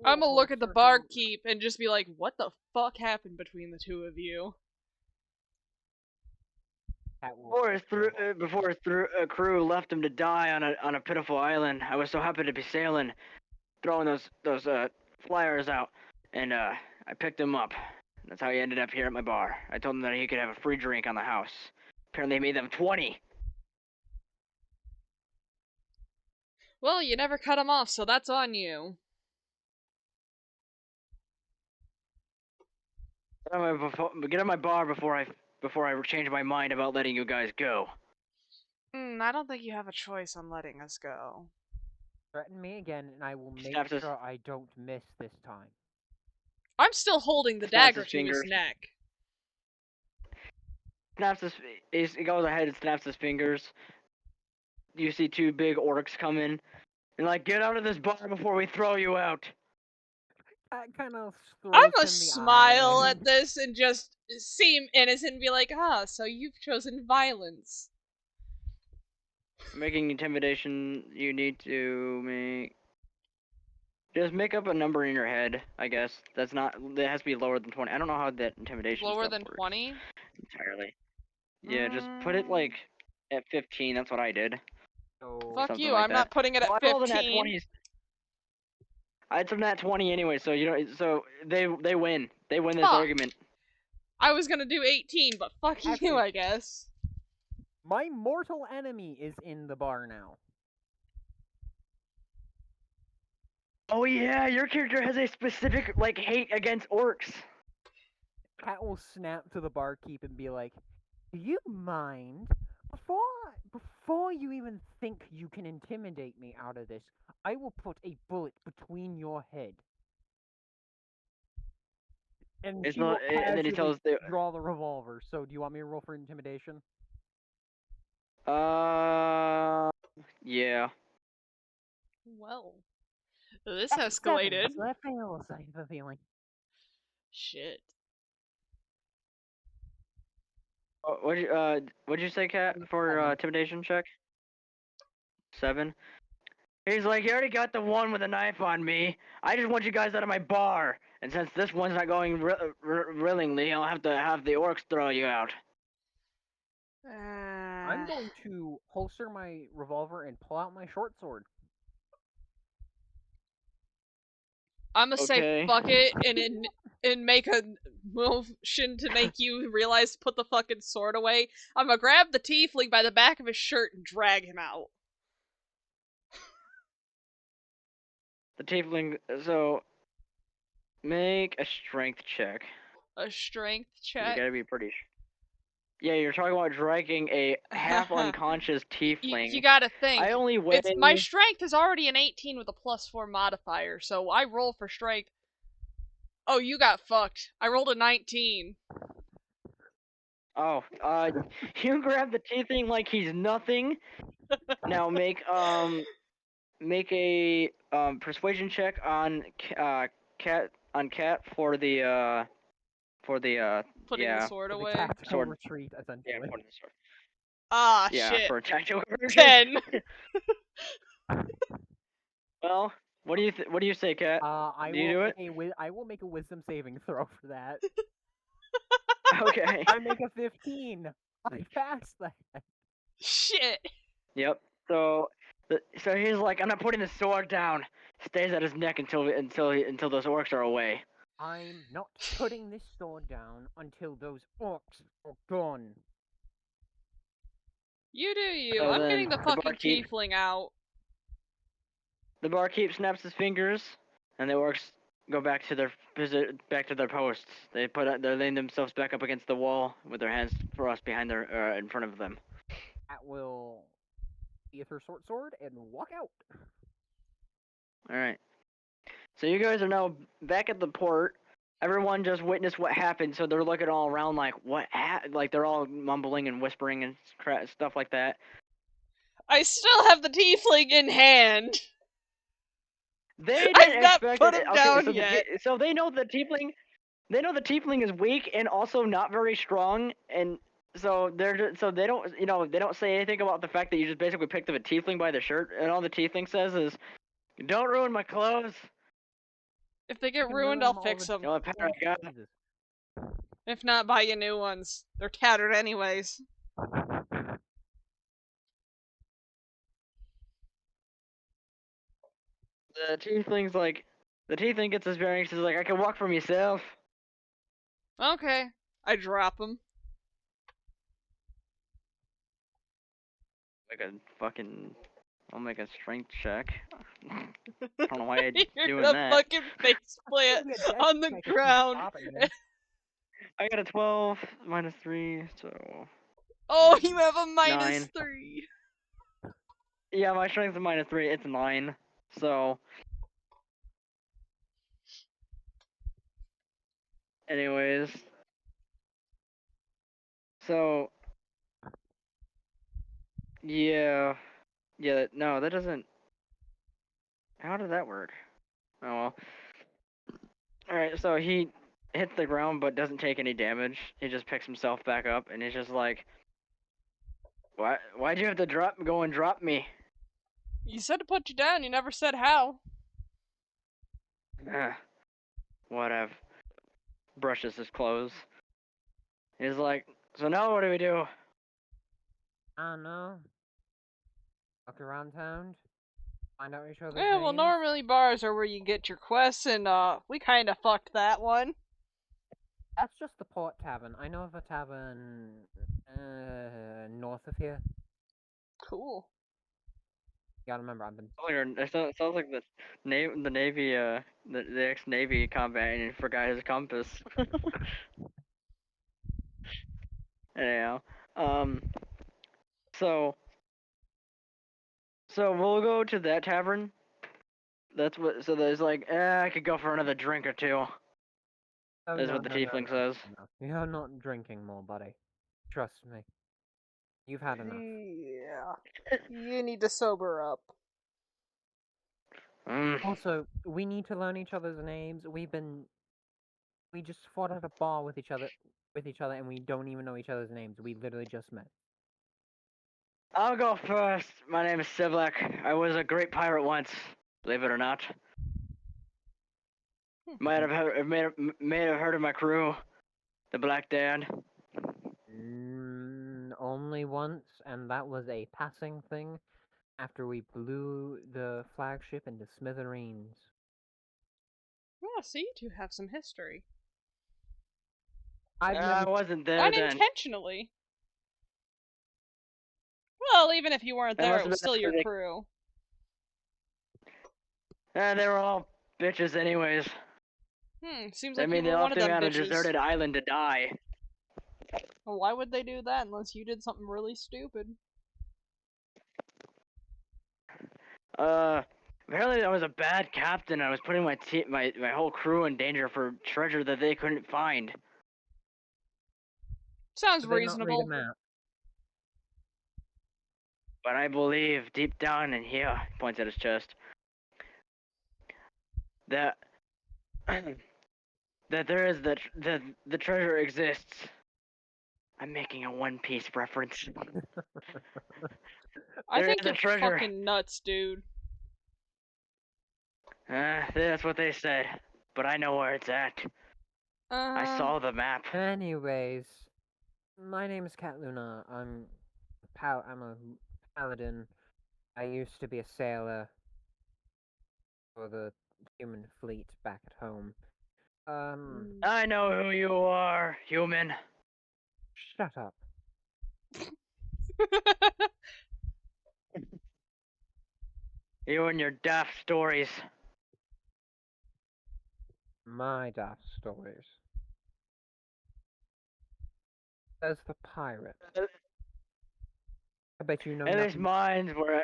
I'm gonna look at the circle. barkeep and just be like, what the fuck happened between the two of you? Before his crew left him to die on a pitiful island, I was so happy to be sailing, throwing those flyers out, and I picked him up. That's how he ended up here at my bar. I told him that he could have a free drink on the house. Apparently, he made them 20. Well, you never cut him off, so that's on you. Get on my bar before I change my mind about letting you guys go. I don't think you have a choice on letting us go. Threaten me again, and I will make Snaps his- sure I don't miss this time. I'm still holding the Snaps dagger his to his fingers. neck. He goes ahead and snaps his fingers. You see two big orcs come in, and like, get out of this bar before we throw you out. That kind of I'm throws gonna him the smile eye. at this and just seem innocent and be like, ah, so you've chosen violence. Making intimidation, you need to make. Just make up a number in your head, I guess. That's not. That has to be lower than 20. I don't know how that intimidation Lower stuff than works 20? entirely. Yeah, just put it like at 15. That's what I did. So, Fuck Something you, like I'm that. not putting it Well, at I rolled a nat 15. 20s. I had some nat 20 anyway, so you know, so they win. They win this Fuck. argument. I was gonna do 18, but fuck you, Actually- I guess. my mortal enemy is in the bar now. Oh yeah, your character has a specific like hate against orcs. Cat will snap to the barkeep and be like, "Do you mind? Before you even think you can intimidate me out of this, I will put a bullet between your head." And It's she will not, and then he casually tells the draw the revolver. So, do you want me to roll for intimidation? yeah. Well, this That's a 7, escalated. so that fails, I have a feeling. Shit. What'd you say, Kat, for 7. intimidation check? 7. He's like, you already got the one with a knife on me. I just want you guys out of my bar. And since this one's not going willingly, I'll have to have the orcs throw you out. I'm going to holster my revolver and pull out my short sword. I'm gonna say Okay. fuck it and make a motion to make you realize to put the fucking sword away. I'm gonna grab the tiefling by the back of his shirt and drag him out. The tiefling, so make a strength check. A strength You check. gotta be pretty. Yeah, you're talking about dragging a half unconscious tiefling. You gotta think. I only weigh. My strength is already an 18 with a +4 modifier, so I roll for strength. Oh, you got fucked. I rolled a 19. Oh, you grab the tiefling like he's nothing. Now make a persuasion check on cat for the Putting yeah, the sword For the away. tactical Sword. retreat, yeah, essentially. putting the sword. Ah, Yeah, shit. for a tactical. 10. Well, what do you say, Cat? I Do you do it? I will make a wisdom saving throw for that. Okay. I make a 15. I pass that. Shit. Yep. So he's like, I'm not putting the sword down. Stays at his neck until those orcs are away. I'm not putting this sword down until those orcs are gone. You do you. So I'm then getting the the fucking barkeep- tiefling out. The barkeep snaps his fingers, and the orcs go back to their posts. They're laying themselves back up against the wall with their hands thrust behind their in front of them. That will get her short sword and walk out. All right. So you guys are now back at the port. Everyone just witnessed what happened, so they're looking all around like, what like they're all mumbling and whispering and stuff like that. I still have the tiefling in hand. They I've didn't not expect put it. him Okay, down so yet. so they know the tiefling. They know the tiefling is weak and also not very strong, and so they don't they don't say anything about the fact that you just basically picked up a tiefling by the shirt, and all the tiefling says is, "Don't ruin my clothes." If they You get can ruined, ruin I'll them all fix the them. The only pattern I got. Jesus. If not, buy you new ones. They're tattered anyways. The tiefling gets his bearings. He's like, "I can walk for myself." Okay. I drop them. I'll make a strength check. I don't know why I'm You're doing gonna that. fucking face plant on the ground. I got a 12 minus 3, so Oh, you have a -9. -3. Yeah, my strength is -3. It's 9. So, anyways, so yeah, no, that doesn't. How did that work? Oh well. All right, so he hits the ground but doesn't take any damage. He just picks himself back up, and he's just like, Why'd you have to go and drop me?" You said to put you down, you never said how. Whatever. Brushes his clothes. He's like, "So now what do we do?" I don't know. Walk around town. Find out each other's Yeah, well, names. normally bars are where you get your quests, and we kinda fucked that one. That's just the port tavern. I know of a tavern north of here. Cool. You gotta remember, I've been. It sounds like the Navy, the ex-Navy combat forgot his compass. Anyhow, um, so we'll go to that tavern. That's what. So there's like, I could go for another drink or two. Oh, Is no, what the no, no, tiefling no, says. no. You're not drinking more, buddy. Trust me. You've had enough. Yeah. You need to sober up. Also, we need to learn each other's names. We just fought at a bar with each other, and we don't even know each other's names. We literally just met. I'll go first. My name is Sivlak. I was a great pirate once, believe it or not. May have heard of my crew, the Black Dad. Only once, and that was a passing thing after we blew the flagship into smithereens. Oh, so you two have some history. I wasn't there then. Unintentionally. Well, even if you weren't That there, must it have was been still your after they. crew. They were all bitches, anyways. Seems I like you mean, they were one left of me them on a bitches. deserted island to die. Well, why would they do that unless you did something really stupid? Apparently I was a bad captain. I was putting my whole crew in danger for treasure that they couldn't find. Sounds Did they not read a reasonable. map? But I believe deep down in here, he points at his chest, that that there is the treasure exists. I'm making a One Piece reference. I There think is a you're treasure. fucking nuts, dude. That's what they said, but I know where it's at. I saw the map. Anyways, my name is Cat Luna. I'm a paladin. I used to be a sailor for the human fleet back at home. I know who you are, human. Shut up. You and your daft stories. My daft stories. Says the pirate. I bet you know And these nothing. minds were.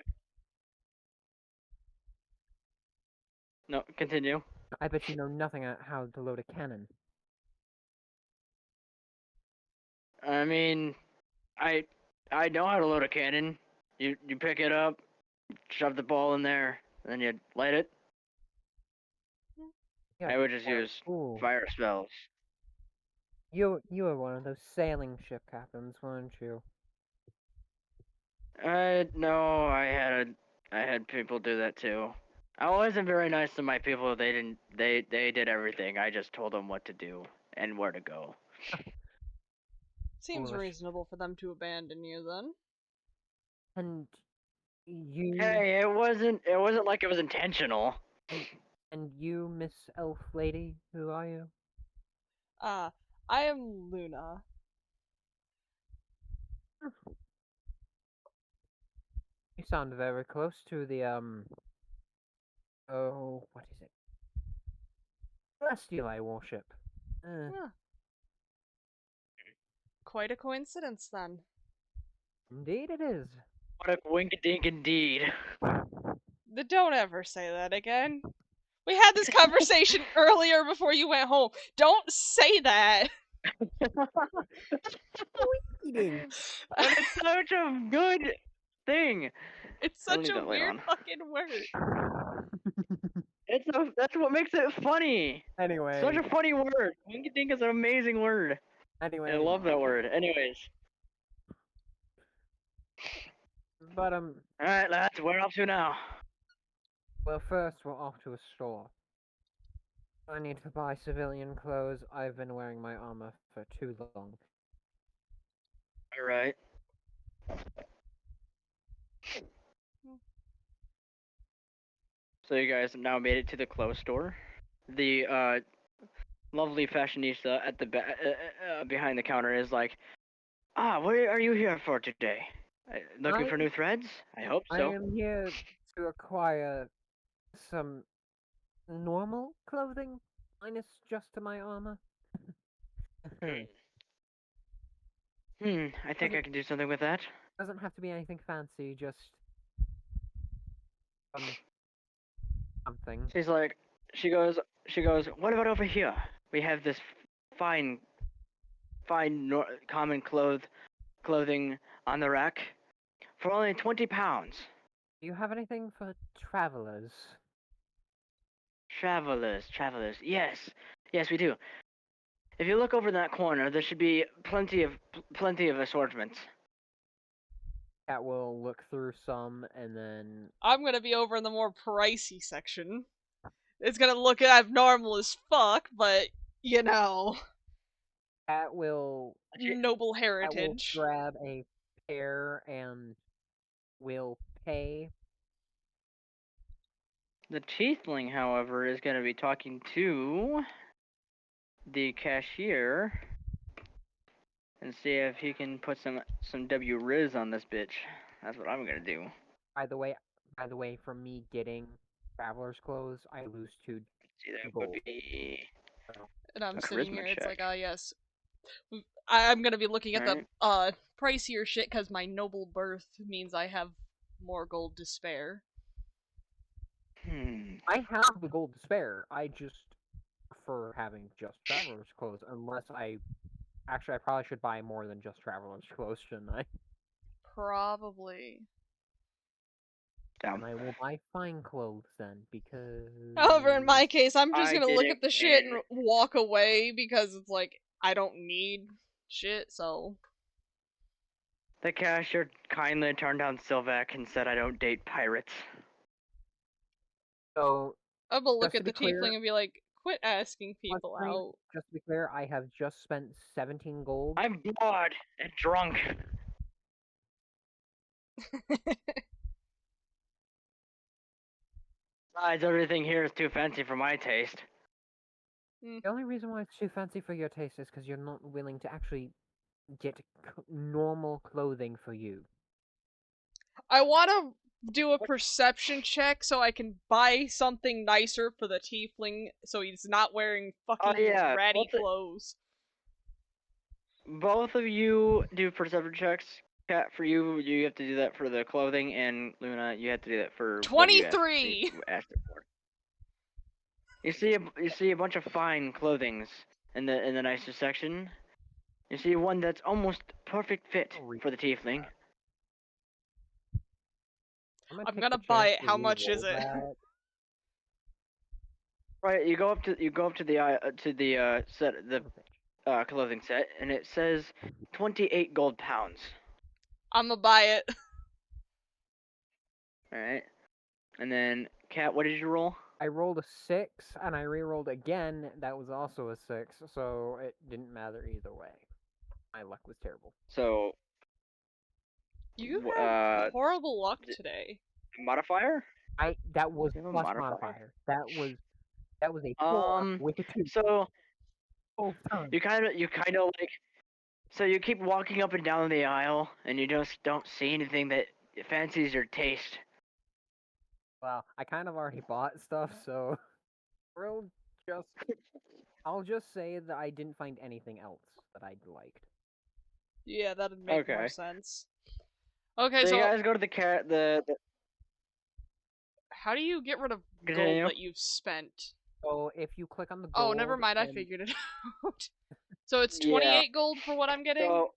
No, continue. I bet you know nothing about how to load a cannon. I mean, I know how to load a cannon. You pick it up, shove the ball in there, and then you light it. Yeah. I would just use Ooh. fire spells. You were one of those sailing ship captains, weren't you? No, I had people do that too. I wasn't very nice to my people. They did everything. I just told them what to do and where to go. Seems Foolish. reasonable for them to abandon you then. And you Hey, it wasn't like it was intentional. and you, Miss Elf Lady, who are you? I am Luna. You sound very close to the oh, what is it? Celestial I worship. Huh. Quite a coincidence then. Indeed it is. What a wink dink indeed. Don't ever say that again. We had this conversation earlier before you went home. Don't say that. Eating. But it's such a good thing. It's I'll such leave a that later weird on. fucking word. That's what makes it funny. Anyway. Such a funny word. Wink dink is an amazing word. Anyway. I love that word. Anyways. But Alright, lads, where up to now? well, first we're off to a store. I need to buy civilian clothes. I've been wearing my armor for too long. Alright. So you guys have now made it to the clothes store. The lovely fashionista at the behind the counter is like, what are you here for today? Looking for new threads? I hope I so. am here to acquire some normal clothing, minus just to my armor. I think I can do something with that. Doesn't have to be anything fancy, just something. She's like, she goes, what about over here? We have this fine, common clothing on the rack for only 20 pounds. Do you have anything for travelers? Travelers. Yes, we do. If you look over in that corner, there should be plenty of assortments. Cat will look through some and then I'm gonna be over in the more pricey section. It's gonna look abnormal as fuck, but you know, Cat will noble Cat will heritage. grab a pair and will pay. The tiefling, however, is going to be talking to the cashier and see if he can put some W Riz on this bitch. That's what I'm gonna do. By the way, from me getting traveler's clothes, I lose 2 See, that would gold. be And I'm a sitting charisma here, it's check. like, yes. I'm gonna be looking at the Alright. pricier shit because my noble birth means I have more gold to spare. I have the gold to spare. I just prefer having just traveler's clothes, unless I probably should buy more than just traveler's clothes, shouldn't I? Probably. Damn. And I will buy fine clothes then, because However, in my case, I'm just I gonna look didn't at the shit win. and walk away because it's like, I don't need shit, so. The cashier kindly turned down Sylvac and said I don't date pirates. So I'm gonna look just at to be the clear, tiefling and be like, quit asking on people screen, out. just to be clear, I have just spent 17 gold. I'm bored and drunk. Besides, everything here is too fancy for my taste. The only reason why it's too fancy for your taste is because you're not willing to actually get normal clothing for you. I wanna do a perception check so I can buy something nicer for the tiefling so he's not wearing fucking ratty clothes. Both of you do perception checks. Cat, for you, you have to do that for the clothing, and Luna, you have to do that for what you 23! asked it for. You see a bunch of fine clothings in the nicer section. You see one that's almost perfect fit for the tiefling. I'm gonna buy it. How much is it? That. Right, you go up to the set the clothing set, and it says 28 gold pounds. I'm gonna buy it. All right, and then Kat, what did you roll? I rolled a 6, and I re-rolled again. That was also a 6, so it didn't matter either way. My luck was terrible. So, You have horrible luck today. modifier? That was You have a plus modifier? modifier. That was a 4 with a 2. So Both times. you kind of like, so you keep walking up and down the aisle, and you just don't see anything that fancies your taste. Well, I kind of already bought stuff, so I'll just say that I didn't find anything else that I liked. Yeah, that'd make more Okay. sense. Okay, So so you guys go to the how do you get rid of Continue. gold that you've spent? So if you click on the gold... Oh, never mind, I and- figured it out. So it's Yeah. 28 gold for what I'm getting? So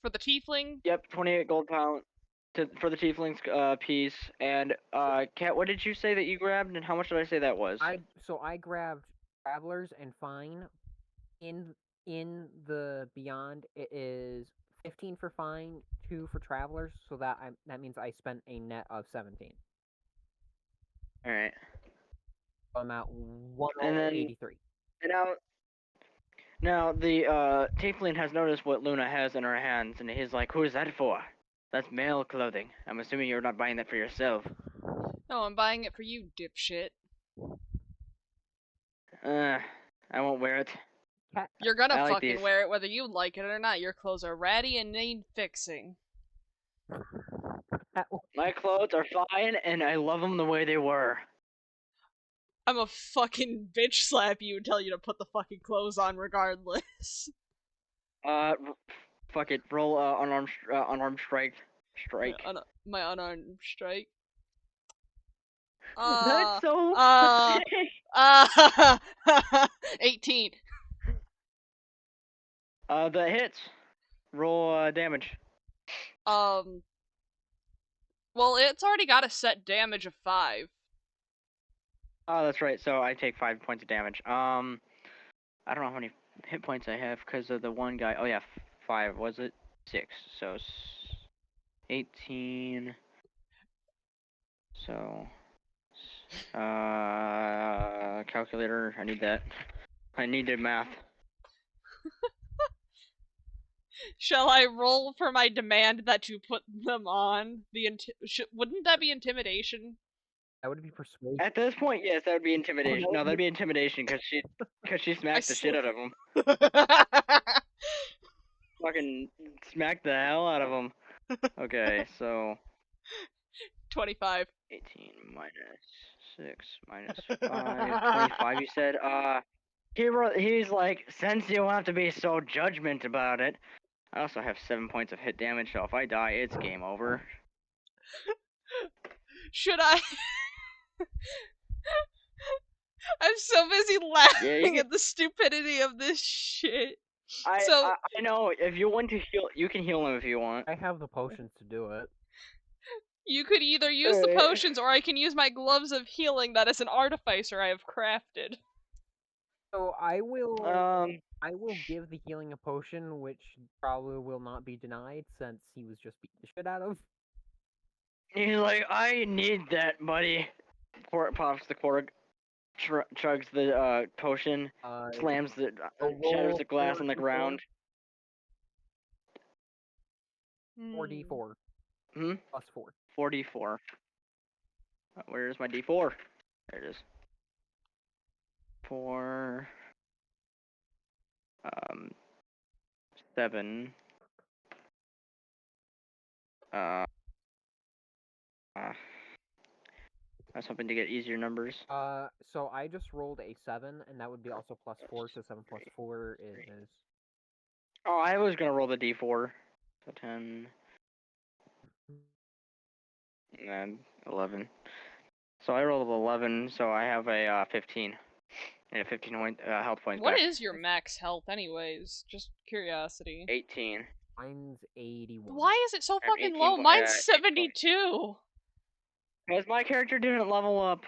For the tiefling? yep, 28 gold pound for the tiefling's piece. And Kat, what did you say that you grabbed, and how much did I say that was? I grabbed Travelers and Fine. In the Beyond, it is 15 for Fine, 2 for Travelers, so that means I spent a net of 17. All right. So I'm at 1083. And now the tiefling has noticed what Luna has in her hands, and he's like, "Who is that for? That's male clothing. I'm assuming you're not buying that for yourself." No, I'm buying it for you, dipshit. I won't wear it. You're gonna I like fucking these. wear it whether you like it or not. Your clothes are ratty and need fixing. My clothes are fine, and I love them the way they were. I'm a fucking bitch slap you and tell you to put the fucking clothes on regardless. Fuck it. Roll unarmed strike. Strike. My unarmed strike. That's so. 18. That hits. Roll damage. Well, it's already got a set damage of 5. Oh, that's right. So I take 5 points of damage. I don't know how many hit points I have because of the one guy. Oh yeah, 5. Was it 6? So 18. So calculator. I need that. I needed math. Shall I roll for my demand that you put them on? Wouldn't that be intimidation? That would be persuasion. At this point, yes, that would be intimidation. No, that'd be intimidation because she smacked the shit out of him. Fucking smacked the hell out of him. Okay, so 25. 18 minus 6 minus 5. 25. You said. He's like, since you have to be so judgment about it. I also have 7 points of hit damage, so if I die, it's game over. Should I? I'm so busy laughing at the stupidity of this shit. I know, if you want to heal, you can heal him if you want. I have the potions to do it. You could either use the potions, or I can use my gloves of healing that is an artificer I have crafted. So I will give the healing a potion, which probably will not be denied since he was just beat the shit out of. He's like, I need that, buddy. Pops the cork, chugs the potion, slams the shatters the glass on the ground. 4d4. Plus 4. 4d4. Where's my d4? There it is. 4. 7. I was hoping to get easier numbers. So I just rolled a 7, and that would be also plus 4, so 7 plus 4 is... Oh, I was gonna roll the d4. So 10. And then 11. So I rolled 11, so I have a 15. And a 15 health points What back. is your max health, anyways? Just curiosity. 18. Mine's 81. Why is it so fucking 18 low? Mine's 72! Because my character didn't level up.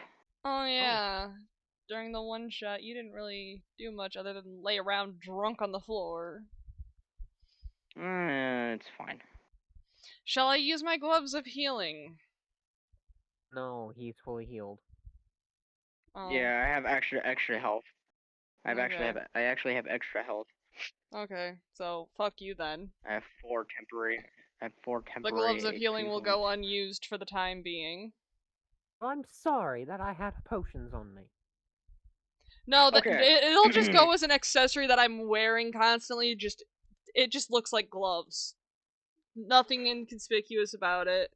Oh yeah. During the one shot, you didn't really do much other than lay around drunk on the floor. It's fine. Shall I use my gloves of healing? No, he's fully healed. Oh. Yeah, I have extra health. I Okay. actually have extra health. Okay, so fuck you then. I have 4 temporary. The gloves of healing will go equivalents. unused for the time being. I'm sorry that I had potions on me. No, that Okay. it'll just go as an accessory that I'm wearing constantly. It just looks like gloves. Nothing inconspicuous about it.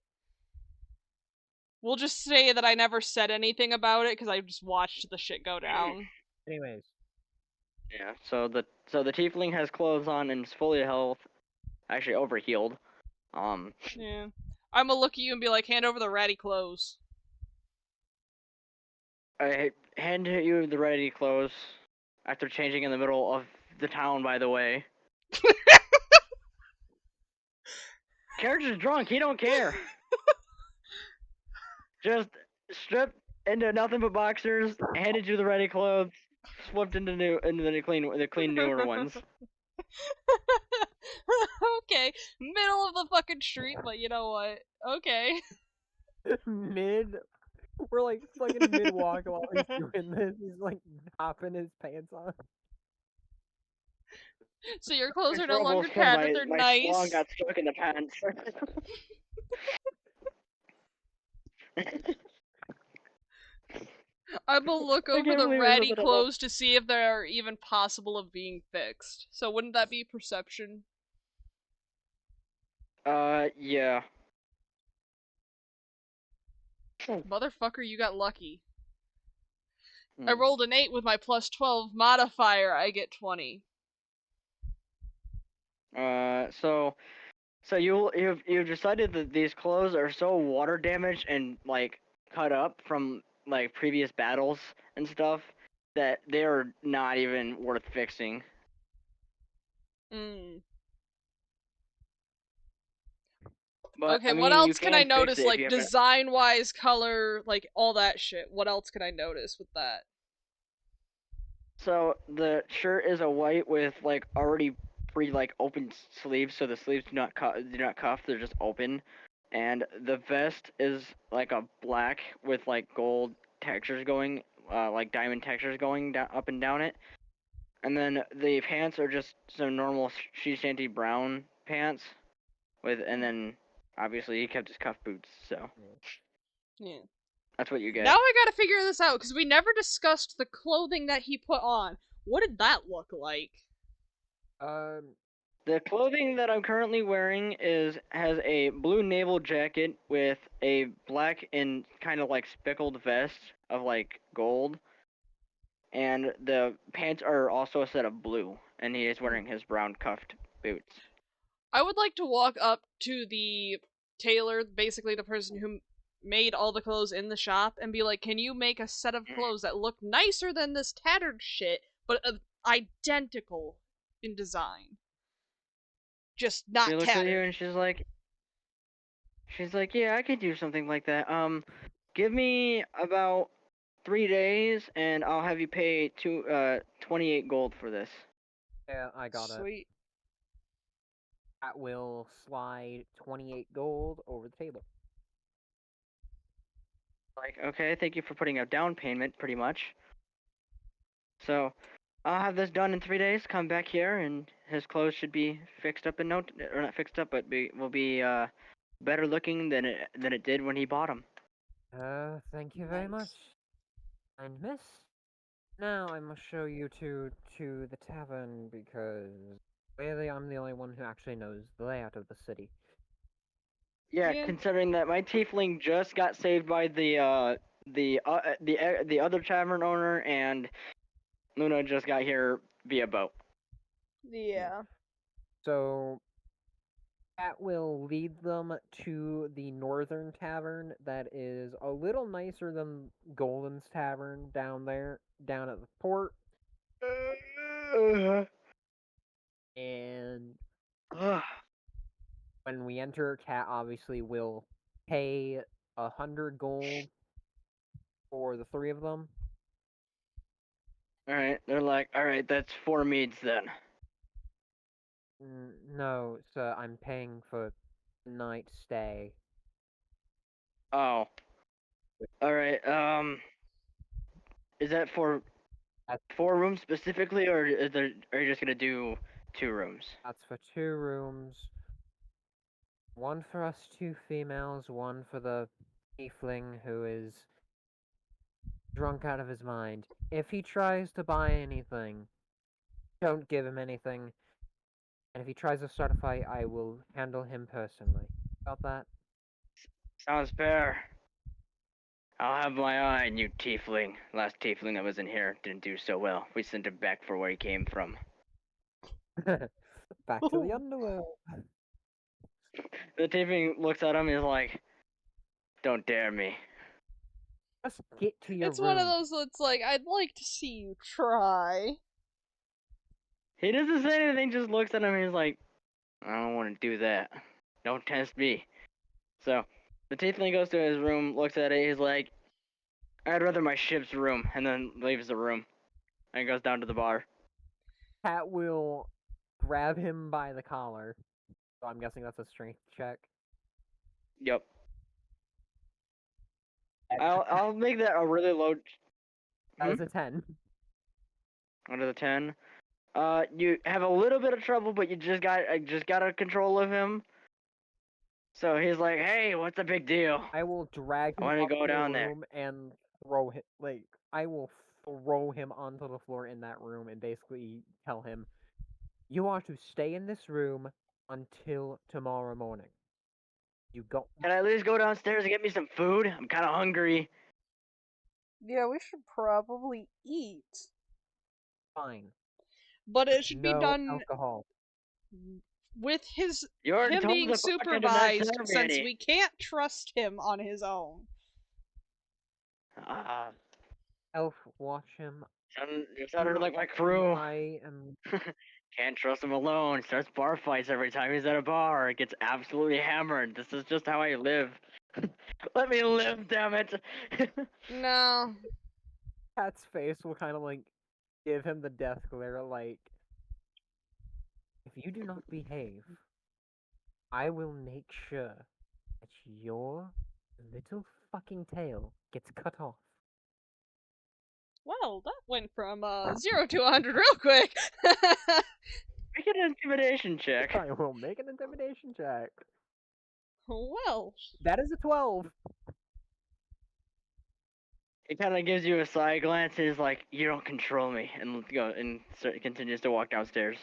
We'll just say that I never said anything about it because I just watched the shit go down. Anyways. Yeah. So the tiefling has clothes on and is fully health. Actually, overhealed. Yeah. I'm gonna look at you and be like, hand over the ratty clothes. I hand you the ready clothes after changing in the middle of the town. By the way, character's drunk. He don't care. Just stripped into nothing but boxers, handed you the ready clothes, flipped into the clean newer ones. Okay, middle of the fucking street, but you know what? Okay. We're like fucking mid walk while he's doing this. He's like hopping his pants on. So your clothes are no Trouble longer said tattered, they're my schlong nice. got stuck in the pants. I'm gonna look I over can't the believe I said ratty that out loud. clothes to see if they're even possible of being fixed. So wouldn't that be perception? Yeah. Motherfucker, you got lucky. I Hmm. rolled an 8 with my plus 12 modifier, I get 20. So you've decided that these clothes are so water damaged and like cut up from like previous battles and stuff that they are not even worth fixing. Mm. But Okay, I what mean, you else can I can fix notice? it if Like, you have design wise, color, like, all that shit. What else can I notice with that? So the shirt is a white with like already pre like open sleeves, so the sleeves do not cuff, they're just open. And the vest is like a black with like gold textures going, like diamond textures going down up and down it. And then the pants are just some normal she shanty brown pants with, and then obviously he kept his cuff boots, so Yeah. that's what you Now get. I gotta figure this out, because we never discussed the clothing that he put on. What did that look like? Um, The clothing that I'm currently wearing has a blue naval jacket with a black and kind of like speckled vest of like gold, and the pants are also a set of blue, and he is wearing his brown cuffed boots. I would like to walk up to the tailor, basically the person who made all the clothes in the shop, and be like, can you make a set of clothes that look nicer than this tattered shit, but identical in design? Just She not looks at you tattered. and she's like, yeah, I could do something like that. Give me about 3 days, and I'll have you pay 28 gold for this. yeah, I got it. Sweet. That will slide 28 gold over the table. Like, okay, thank you for putting a down payment, pretty much. So, I'll have this done in 3 days. Come back here, and his clothes should be fixed up in no, or not fixed up, but will be better looking than it did when he bought them. Thank you very much. Nice. And miss, now I must show you to the tavern because really I'm the only one who actually knows the layout of the city. Yeah, Yeah. considering that my tiefling just got saved by the other tavern owner, and Luna just got here via boat. Yeah. So that will lead them to the northern tavern that is a little nicer than Golden's tavern down there, down at the port. And when we enter, Cat obviously will pay 100 gold for the 3 of them. Alright, they're like, alright, that's 4 meads then. No, sir, I'm paying for night stay. Oh. Alright, is that for That's, 4 rooms specifically, or are you just gonna do 2 rooms? that's for 2 rooms. One for us 2 females, one for the tiefling who is drunk out of his mind. If he tries to buy anything, don't give him anything. And if he tries to start a fight, I will handle him personally. Got that? Sounds fair. I'll have my eye on you, tiefling. Last tiefling that was in here didn't do so well. We sent him back for where he came from. Back to the underworld. The tiefling looks at him and is like, don't dare me. Just get to your It's room. one of those that's like, I'd like to see you try. He doesn't say anything, just looks at him and he's like, I don't want to do that. Don't test me. So, the tiefling goes to his room, looks at it, he's like, I'd rather my ship's room, and then leaves the room. And goes down to the bar. Cat will grab him by the collar. So I'm guessing that's a strength check. Yep. I'll make that a really low. That is a 10. Under the 10. You have a little bit of trouble, but you just got a control of him. So he's like, "Hey, what's the big deal?" I will drag I him want to up go to the down there. room and throw him. Like, I will throw him onto the floor in that room and basically tell him, you are to stay in this room until tomorrow morning. You got. Can I at least go downstairs and get me some food? I'm kind of hungry. Yeah, we should probably eat. Fine. But it should be No done alcohol. with You already him told being the bartender not to supervised, serve me since any. we can't trust him on his own. Elf, watch him. You sounded like my crew. I am. Can't trust him alone. Starts bar fights every time he's at a bar. Gets absolutely hammered. This is just how I live. Let me live, damn it. No. Cat's face will kind of like give him the death glare, like, if you do not behave, I will make sure that your little fucking tail gets cut off. Well, that went from 0 to 100 real quick. Make an intimidation check. I will make an intimidation check. Well, That is a 12. He kind of gives you a side glance and is like, "You don't control me," and continues to walk downstairs.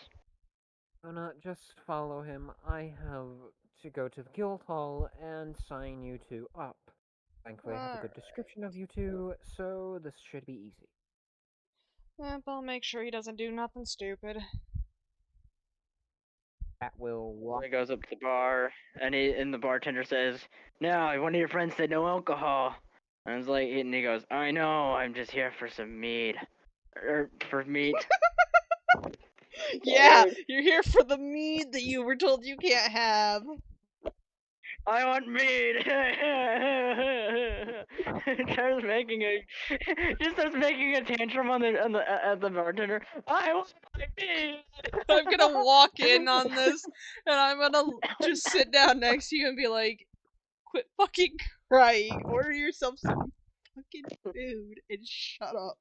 Do not just follow him. I have to go to the guild hall and sign you two up. Thankfully, I have a good description of you two, so this should be easy. yep, I'll make sure he doesn't do nothing stupid. That will walk. He goes up to the bar, and the bartender says, "No, one of your friends said no alcohol." And I was like, and he goes, "I know, I'm just here for some meat, or for meat." Yeah, you're here for the mead that you were told you can't have. I want meat. Just starts making a tantrum at the bartender. I want my meat. I'm gonna walk in on this, and I'm gonna just sit down next to you and be like, quit fucking crying, order yourself some fucking food, and shut up.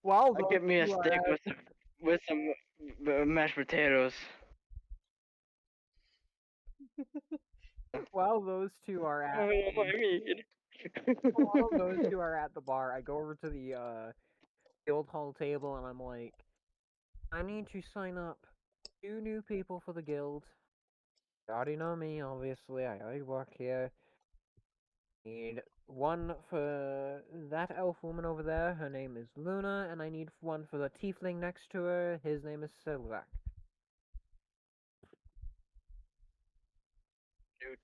While I get me a steak with some mashed potatoes. while those two are at I want my meat. while those two are at the bar, I go over to the guild hall table and I'm like, I need to sign up 2 new people for the guild. You already know me, obviously. I already work here. Need one for that elf woman over there. Her name is Luna, and I need one for the tiefling next to her. His name is Silvac.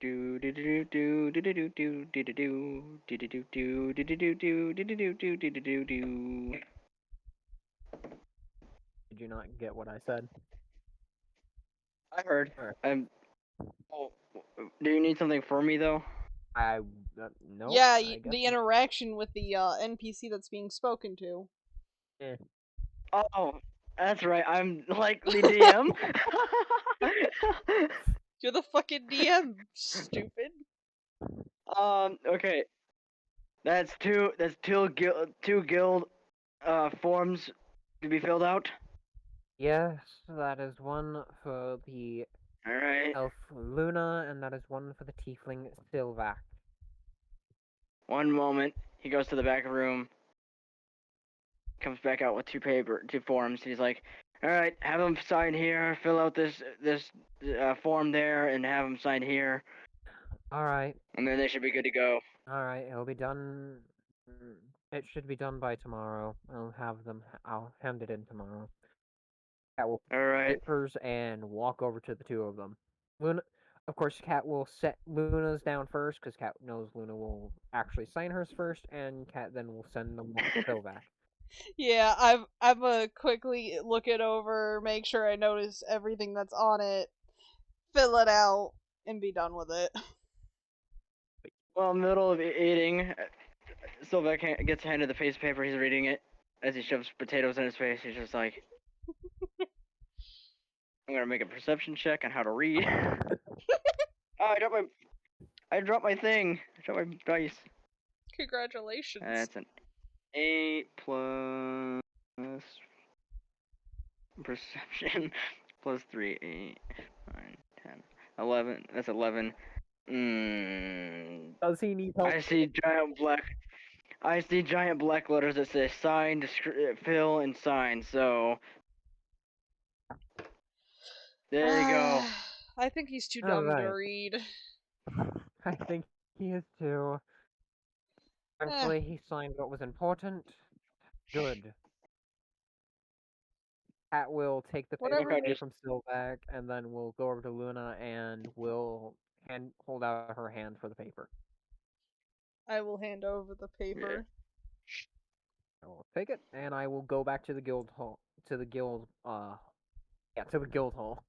Did you not get what I said? I heard. Sure. Oh, do you need something for me though? No. Yeah, I guess the not. interaction with the NPC that's being spoken to. Eh. Oh, that's right. I'm like the DM. You're the fucking DM, stupid. Okay. That's two. That's two guild forms to be filled out. Yes, that is one for the All right. elf Luna, and that is one for the tiefling Sylvac. One moment. He goes to the back room. Comes back out with two forms. He's like, "All right, have them sign here. Fill out this form there, and have them sign here, Alright, and then they should be good to go." alright, it'll be done. It should be done by tomorrow. I'll hand it in tomorrow. Cat will All right. papers and walk over to the two of them. Luna, of course, Cat will set Luna's down first because Cat knows Luna will actually sign hers first, and Cat then will send them to Sylvac. Yeah, I'm gonna quickly look it over, make sure I notice everything that's on it, fill it out, and be done with it. Well, middle of eating, Sylvain gets handed the piece of paper. He's reading it as he shoves potatoes in his face. He's just like, "I'm gonna make a perception check on how to read." Oh, I dropped my thing. I dropped my dice. Congratulations. That's an 8 plus perception plus 3, 8, 9, 10, 11. That's 11. Does he need help? I see giant black letters that say sign, fill, and sign. So there you go. I think he's too dumb to Alright. read. I think he is too. Thankfully, he signed what was important. Good. Cat will take the paper Whatever. Okay, away just from Sylvac, and then we'll go over to Luna and we'll hold out her hand for the paper. I will hand over the paper. I will take it, and I will go back to the guild hall. To the guild, to the guild hall.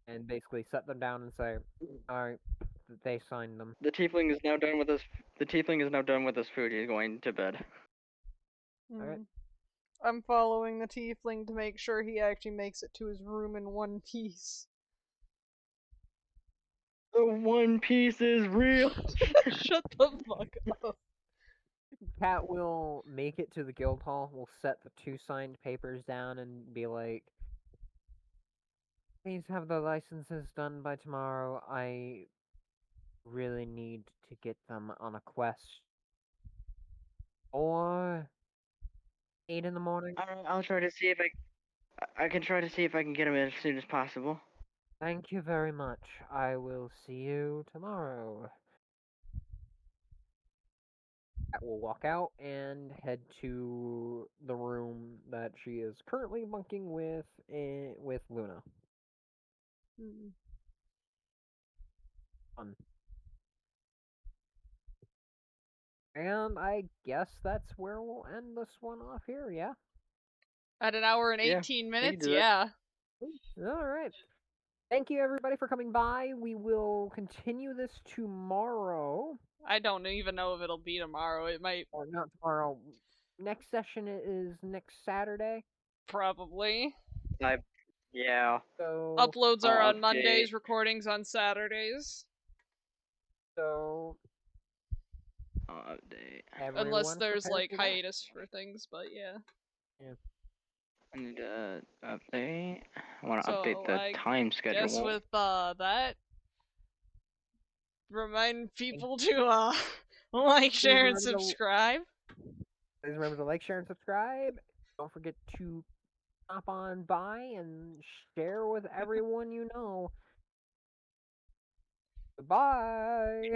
And basically set them down and say, alright, they signed them. the tiefling is now done with his. The tiefling is now done with his food. He's going to bed. Alright. I'm following the tiefling to make sure he actually makes it to his room in one piece. The One Piece is real. Shut the fuck up. Cat will make it to the guild hall. We'll set the two signed papers down and be like, please have the licenses done by tomorrow. I really need to get them on a quest. Or 8 in the morning. I'll try to see if I can try to see if I can get him as soon as possible. Thank you very much. I will see you tomorrow. Cat will walk out and head to the room that she is currently bunking with Luna. Fun. And I guess that's where we'll end this one off here, yeah? At an hour and Yeah, 18 we can minutes, do that. yeah. Alright. Thank you everybody for coming by. We will continue this tomorrow. I don't even know if it'll be tomorrow. It might. Or not tomorrow. Next session is next Saturday. Probably. Yeah. So Uploads are on update. Mondays, recordings on Saturdays. So Update. Unless there's prepare like for that. hiatus for things, but yeah. I need to update. I want to So, update the I time schedule. Guess with that, remind people to like, share, and subscribe. Please remember to like, share, and subscribe. Don't forget to hop on by and share with everyone you know. Goodbye.